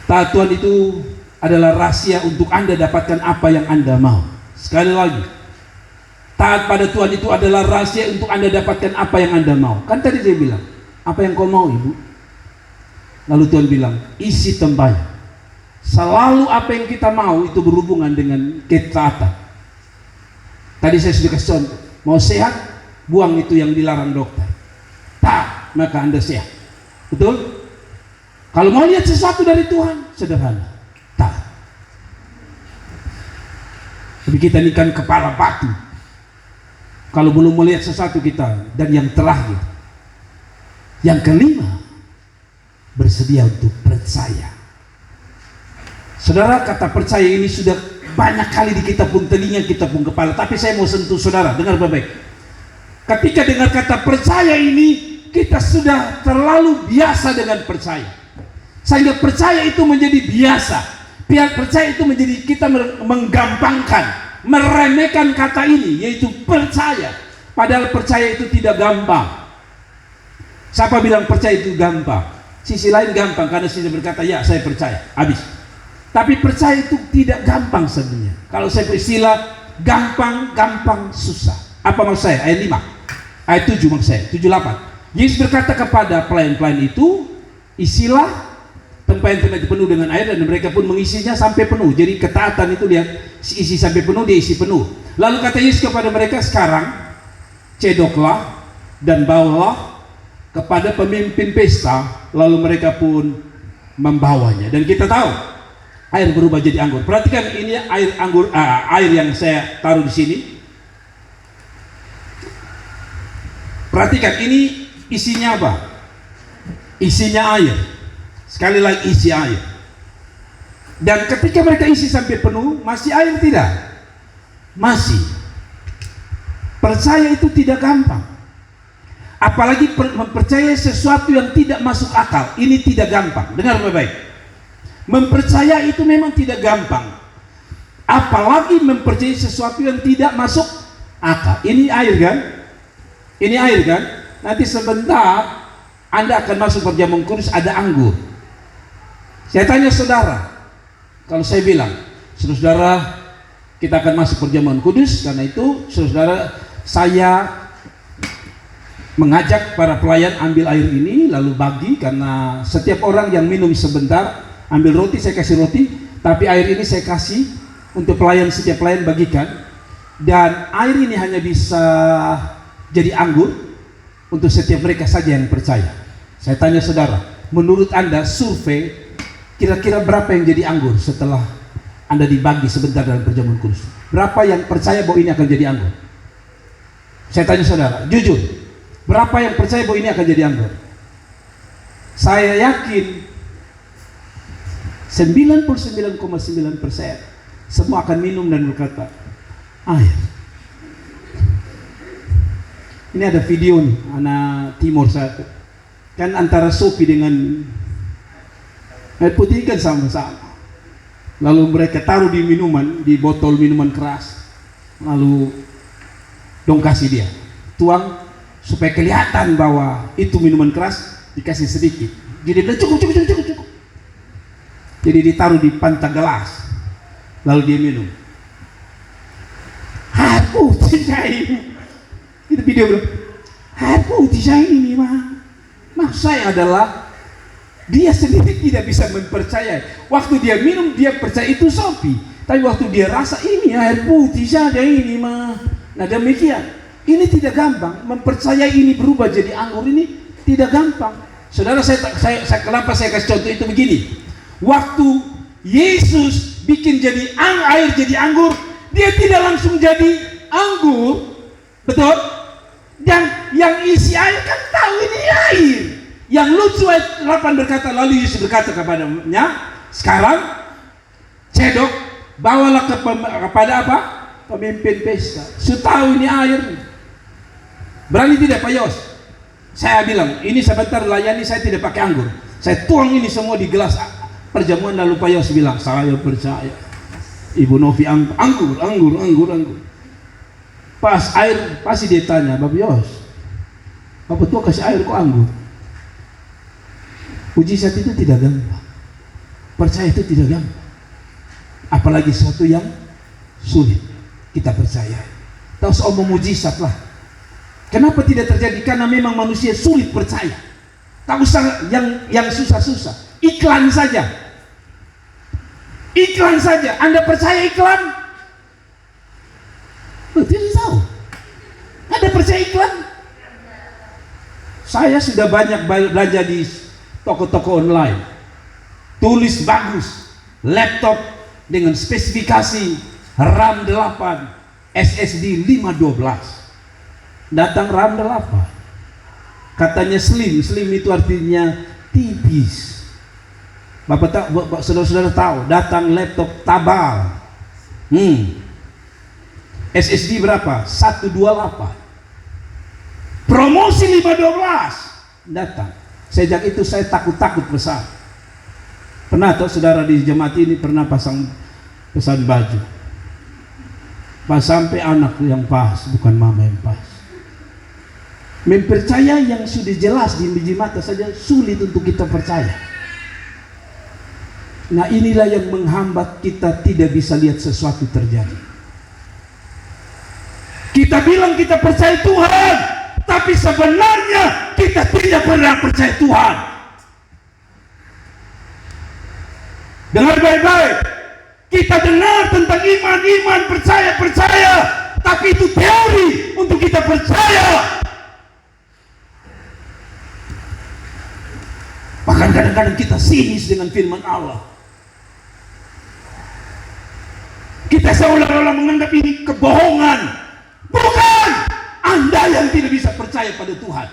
Taat Tuhan itu adalah rahasia untuk Anda dapatkan apa yang Anda mau. Sekali lagi, taat pada Tuhan itu adalah rahasia untuk Anda dapatkan apa yang Anda mau. Kan tadi saya bilang, apa yang kau mau ibu? Lalu Tuhan bilang, isi tembayan. Selalu apa yang kita mau itu berhubungan dengan ketaatan. Tadi saya sudah kasih contoh, mau sehat, buang itu yang dilarang dokter. Taat, maka Anda sehat. Betul? Kalau mau lihat sesuatu dari Tuhan, sederhana, taat. Tapi kita ini kan kepala batu. Kalau belum melihat sesuatu kita, dan yang terakhir, yang kelima, bersedia untuk percaya. Saudara, kata percaya ini sudah banyak kali di kita pun telinga, kita pun kepala. Tapi saya mau sentuh saudara, dengar baik-baik. Ketika dengar kata percaya ini, kita sudah terlalu biasa dengan percaya. Sehingga percaya itu menjadi biasa. Pihak percaya itu menjadi kita menggampangkan, meremehkan kata ini, yaitu percaya. Padahal percaya itu tidak gampang. Siapa bilang percaya itu gampang? Sisi lain gampang, karena sisi berkata, ya saya percaya, habis. Tapi percaya itu tidak gampang sebenarnya. Kalau saya beristilah gampang susah. Apa maksud saya? Ayat 5, ayat 7 maksud saya, 7-8. Yesus berkata kepada pelayan-pelayan itu, isilah tempayan-tempayan itu penuh dengan air, dan mereka pun mengisinya sampai penuh. Jadi ketaatan itu dia isi sampai penuh, dia isi penuh. Lalu kata Yesus kepada mereka, sekarang cedoklah dan bawalah kepada pemimpin pesta. Lalu mereka pun membawanya. Dan kita tahu air berubah jadi anggur. Perhatikan ini air anggur, air yang saya taruh di sini. Perhatikan ini isinya apa? Isinya air. Sekali lagi isi air. Dan ketika mereka isi sampai penuh, masih air tidak? Masih. Percaya itu tidak gampang. Apalagi mempercayai sesuatu yang tidak masuk akal. Ini tidak gampang. Dengar baik-baik. Mempercaya itu memang tidak gampang. Apalagi mempercayai sesuatu yang tidak masuk akal. Ini air kan? Ini air kan? Nanti sebentar Anda akan masuk perjamuan kudus, ada anggur. Saya tanya saudara, kalau saya bilang, saudara, kita akan masuk perjamuan kudus, karena itu saudara, saya mengajak para pelayan ambil air ini lalu bagi, karena setiap orang yang minum sebentar ambil roti, saya kasih roti, tapi air ini saya kasih untuk pelayan, setiap pelayan bagikan. Dan air ini hanya bisa jadi anggur untuk setiap mereka saja yang percaya. Saya tanya saudara, menurut Anda survei kira-kira berapa yang jadi anggur setelah Anda dibagi sebentar dalam perjamuan kudus? Berapa yang percaya bahwa ini akan jadi anggur? Saya tanya saudara, jujur, berapa yang percaya bahwa ini akan jadi anggur? Saya yakin 99,9% semua akan minum dan berkata, air. Ini ada video nih, anak timur satu. Kan antara Sopi dengan air putih kan sama-sama. Lalu mereka taruh di minuman, di botol minuman keras. Lalu dong kasih dia, tuang supaya kelihatan bahwa itu minuman keras, dikasih sedikit. Jadi dia cukup. Jadi ditaruh di pantai gelas. Lalu dia minum. Air putih ini. Itu video bro. Air putih saya ini mah. Maksud saya adalah dia sendiri tidak bisa mempercayai. Waktu dia minum dia percaya itu Sopi. Tapi waktu dia rasa ini air putih saja ini mah. Nah demikian. Ini tidak gampang. Mempercayai ini berubah jadi anggur ini tidak gampang. Saudara, saya kenapa saya kasih contoh itu begini. Waktu Yesus bikin jadi air jadi anggur, dia tidak langsung jadi anggur. Betul? Yang isi air kan tahu ini air. Yang lucu ayat 8 berkata, lalu Yesus berkata kepadanya, sekarang cedok bawalah kepada apa? Pemimpin pesta. Tahu ini air. Berani tidak Pak Yos? Saya bilang, ini sebentar layani, saya tidak pakai anggur. Saya tuang ini semua di gelas perjamuan. Lalu Pak Yos bilang, saya percaya. Ibu Novi anggur. Pas air, pasti dia tanya, Bapak Yos, Bapak tua kasih air kok anggur? Mujizat itu tidak gampang. Percaya itu tidak gampang. Apalagi sesuatu yang sulit kita percaya. Tahu soal mujizat lah. Kenapa tidak terjadi? Karena memang manusia sulit percaya. Tak usah yang susah-susah. Iklan saja. Anda percaya iklan? Tidak tahu. Anda percaya iklan? Saya sudah banyak belajar di toko-toko online. Tulis bagus, laptop dengan spesifikasi RAM 8, SSD 512. Datang RAM 8. Katanya slim itu artinya tipis. Saudara-saudara tahu, datang laptop tabal. SSD berapa? 128. Promosi 512 datang. Sejak itu saya takut pesan. Pernah tahu saudara di jemaat ini pernah pesan baju. Pas sampai anak yang pas, bukan mama yang pas. Mempercaya yang sudah jelas di biji mata saja sulit untuk kita percaya. Nah inilah yang menghambat kita tidak bisa lihat sesuatu terjadi. Kita bilang kita percaya Tuhan, tapi sebenarnya kita tidak pernah percaya Tuhan. Dengar baik-baik. Kita dengar tentang iman, percaya, tapi itu teori untuk kita percaya. Bahkan kadang-kadang kita sinis dengan firman Allah. Kita seolah-olah menganggap ini kebohongan. Bukan! Anda yang tidak bisa percaya pada Tuhan.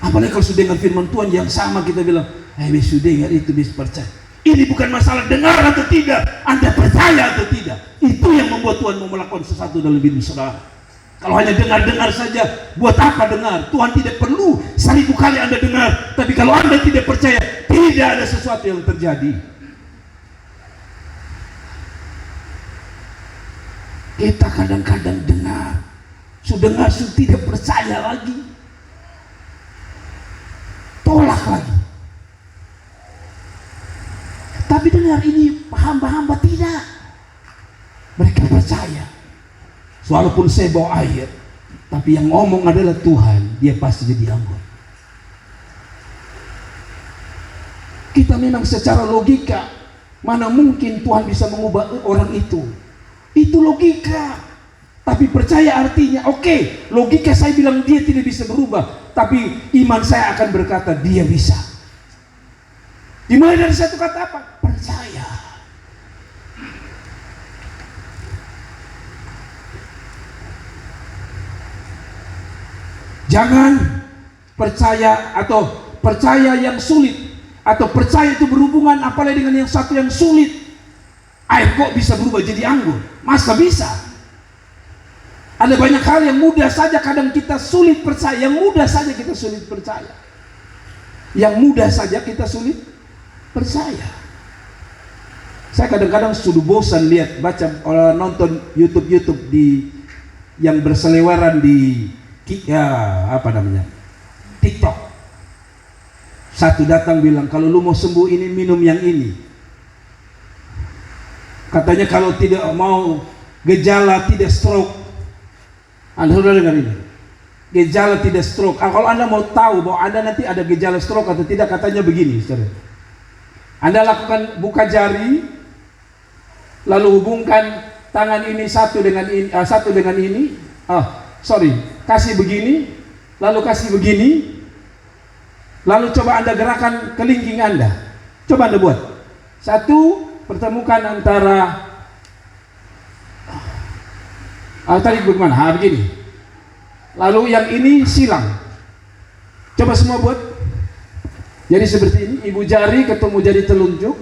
Apalagi kalau sudah dengar firman Tuhan yang sama, kita bilang, sudah dengar itu bisa percaya. Ini bukan masalah dengar atau tidak, Anda percaya atau tidak. Itu yang membuat Tuhan mau melakukan sesuatu dalam hidup saudara. Kalau hanya dengar-dengar saja, buat apa dengar? Tuhan tidak perlu 1000 kali Anda dengar. Tapi kalau Anda tidak percaya, tidak ada sesuatu yang terjadi. Kita kadang-kadang dengar, sudah tidak percaya lagi, tolak lagi. Tapi dengar ini hamba-hamba tidak, mereka percaya. Walaupun saya bawa air, tapi yang ngomong adalah Tuhan, dia pasti jadi anggur. Kita memang secara logika, mana mungkin Tuhan bisa mengubah orang itu. Itu logika. Tapi percaya artinya, oke, logika saya bilang dia tidak bisa berubah, tapi iman saya akan berkata dia bisa. Dimulai dari satu kata apa? Percaya. Jangan percaya atau percaya yang sulit, atau percaya itu berhubungan apalagi dengan yang satu yang sulit. Air kok bisa berubah jadi anggur? Masa bisa? Ada banyak hal yang mudah saja kadang kita sulit percaya, yang mudah saja kita sulit percaya. Yang mudah saja kita sulit percaya. Saya kadang-kadang sudah bosan lihat nonton YouTube di yang berseliweran di TikTok. Satu datang bilang, kalau lu mau sembuh ini minum yang ini. Katanya kalau tidak mau gejala tidak stroke. Anda sudah dengar ini? Gejala tidak stroke. Kalau Anda mau tahu bahwa Anda nanti ada gejala stroke atau tidak, katanya begini, saudara. Anda lakukan buka jari, lalu hubungkan tangan ini satu dengan ini. Kasih begini, lalu kasih begini, lalu coba Anda gerakan kelingking Anda. Coba Anda buat. Satu, pertemukan antara tadi bagaimana? Begini. Lalu yang ini silang. Coba semua buat. Jadi seperti ini, ibu jari ketemu jari telunjuk,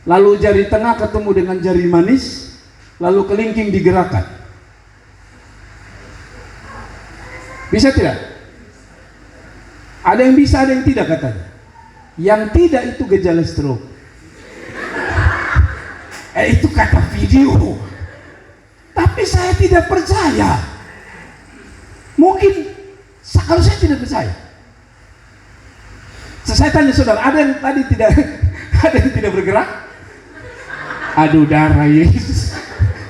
lalu jari tengah ketemu dengan jari manis, lalu kelingking digerakkan. Bisa tidak? Ada yang bisa, ada yang tidak katanya. Yang tidak itu gejala stroke. Itu kata video. Tapi saya tidak percaya. Mungkin kalau saya tidak percaya. Saya tanya saudara, ada yang tadi tidak ada yang tidak bergerak? Aduh darah Yesus.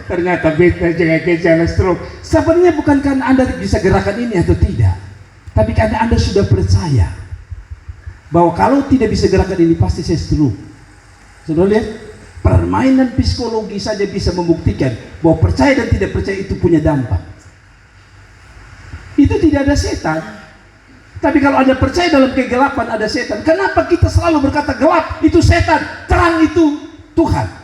Ternyata beta jangan gejala stroke. Sebenarnya bukan karena Anda bisa gerakan ini atau tidak, tapi karena Anda sudah percaya bahwa kalau tidak bisa gerakan ini pasti saya stroke. Saudara lihat, permainan psikologi saja bisa membuktikan bahwa percaya dan tidak percaya itu punya dampak. Itu tidak ada setan. Tapi kalau Anda percaya dalam kegelapan ada setan, kenapa kita selalu berkata gelap itu setan, terang itu Tuhan?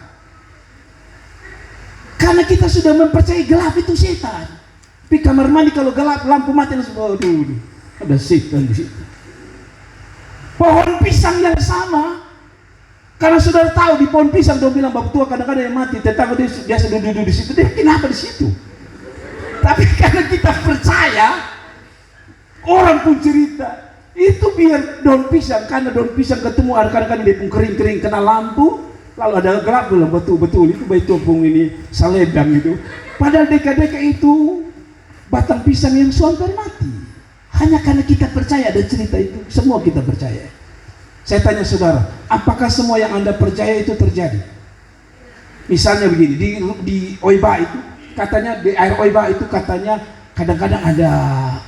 Karena kita sudah mempercayai gelap itu setan. Di kamar mandi kalau gelap, lampu mati langsung, aduh, ada setan di situ. Pohon pisang yang sama. Karena sudah tahu di pohon pisang, dia bilang bapak tua kadang-kadang yang mati, tetangga dia biasa duduk di situ. Dia kenapa di situ? Tapi karena kita percaya, orang pun cerita itu biar daun pisang, karena daun pisang ketemu kadang-kadang dia pun kering-kering kena lampu. Lalu ada gelap, bilang betul-betul itu bayi topung ini saledang itu. Padahal deka-deka itu batang pisang yang hampir mati. Hanya karena kita percaya, ada cerita itu, semua kita percaya. Saya tanya saudara, apakah semua yang Anda percaya itu terjadi? Misalnya begini, di Oiba itu katanya, di air Oiba itu katanya kadang-kadang ada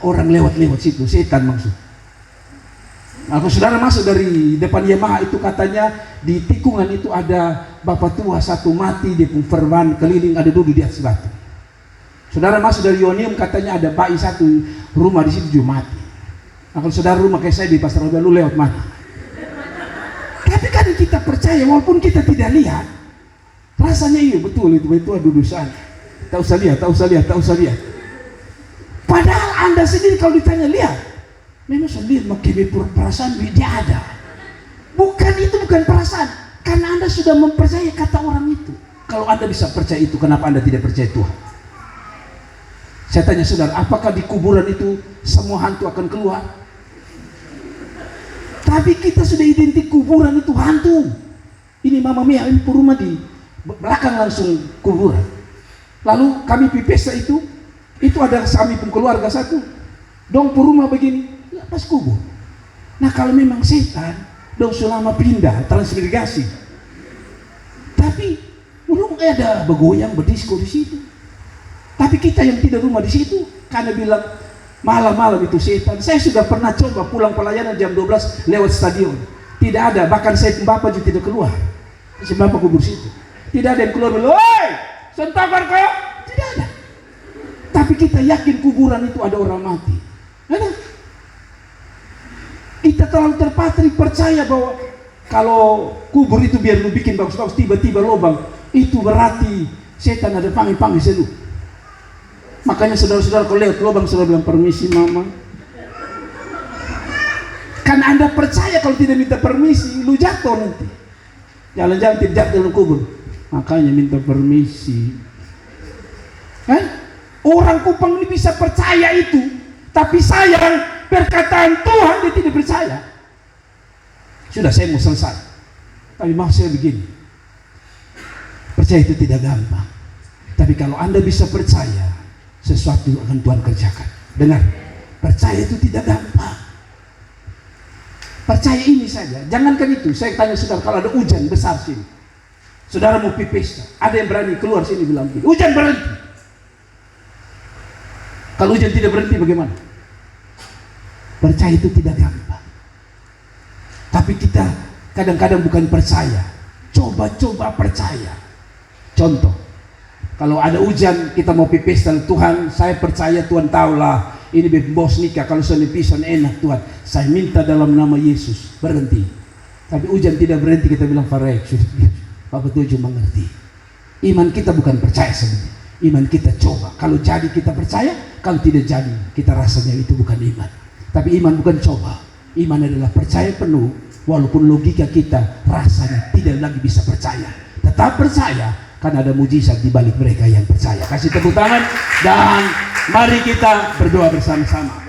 orang lewat-lewat situ, setan maksud. Kalau saudara masuk dari depan Yamaha itu katanya di tikungan itu ada bapak tua satu mati, dia pun verban keliling ada duduk di atas batu. Saudara masuk dari Yonium katanya ada bayi satu rumah di situ juga mati. Nah, kalau saudara rumah kayak saya di Pasar Roda, lu lewat mana? Tapi kan kita percaya walaupun kita tidak lihat. Rasanya iya betul itu ada dudusan. Tak usah lihat. Padahal Anda sendiri kalau ditanya lihat, memang sendiri makin perasaan dia ada. Bukan perasaan, karena Anda sudah mempercayai kata orang itu. Kalau Anda bisa percaya itu, kenapa Anda tidak percaya Tuhan? Saya tanya saudara, apakah di kuburan itu semua hantu akan keluar? Tapi kita sudah identik kuburan itu hantu. Ini Mama Mia, ini rumah di belakang langsung kuburan. Lalu kami pipesa itu ada kami pun keluarga satu. Dong rumah begini, pas kubur. Nah kalau memang setan, dong selama pindah transmigrasi. Tapi belum ada begoyang berdisko di situ. Tapi kita yang tidak rumah di situ, karena bilang malam-malam itu setan. Saya sudah pernah coba pulang pelayanan jam 12 lewat stadion. Tidak ada, bahkan saya Bapak juga tidak keluar. Si Bapak kubur situ. Tidak ada yang keluar bilang, "Woi, sentakan kau." Tidak ada. Tapi kita yakin kuburan itu ada orang mati. Ada. Kita terlalu terpatri percaya bahwa kalau kubur itu biar lu bikin bagus-bagus, tiba-tiba lubang, itu berarti setan ada panggil-panggil selu. Makanya saudara-saudara kalau lihat lubang saudara bilang, "Permisi Mama." Kan Anda percaya kalau tidak minta permisi, lu jatuh nanti. Jalan-jalan tidak jatuh dalam kubur. Makanya minta permisi. Kan? Orang Kupang ini bisa percaya itu, tapi sayang perkataan Tuhan dia tidak percaya. Sudah, saya mau selesai. Tapi maksud saya begini, percaya itu tidak gampang. Tapi kalau Anda bisa percaya, sesuatu akan Tuhan kerjakan. Dengar, percaya itu tidak gampang. Percaya ini saja, jangankan itu. Saya tanya saudara, kalau ada hujan besar sini, saudara mau pipis, ada yang berani keluar sini bilang, hujan berhenti. Kalau hujan tidak berhenti bagaimana? Percaya itu tidak gampang. Tapi kita kadang-kadang bukan percaya, coba-coba percaya. Contoh, kalau ada hujan kita mau pipis dan Tuhan, saya percaya Tuhan tahulah ini bos nikah, kalau saya pisan enak Tuhan, saya minta dalam nama Yesus berhenti. Tapi hujan tidak berhenti, kita bilang Farek, Bapak tujuh mengerti. Iman kita bukan percaya sebenarnya, iman kita coba. Kalau jadi kita percaya, kalau tidak jadi kita rasanya itu bukan iman. Tapi iman bukan coba, iman adalah percaya penuh, walaupun logika kita rasanya tidak lagi bisa percaya, tetap percaya karena ada mujizat di balik mereka yang percaya. Kasih tepuk tangan dan mari kita berdoa bersama-sama.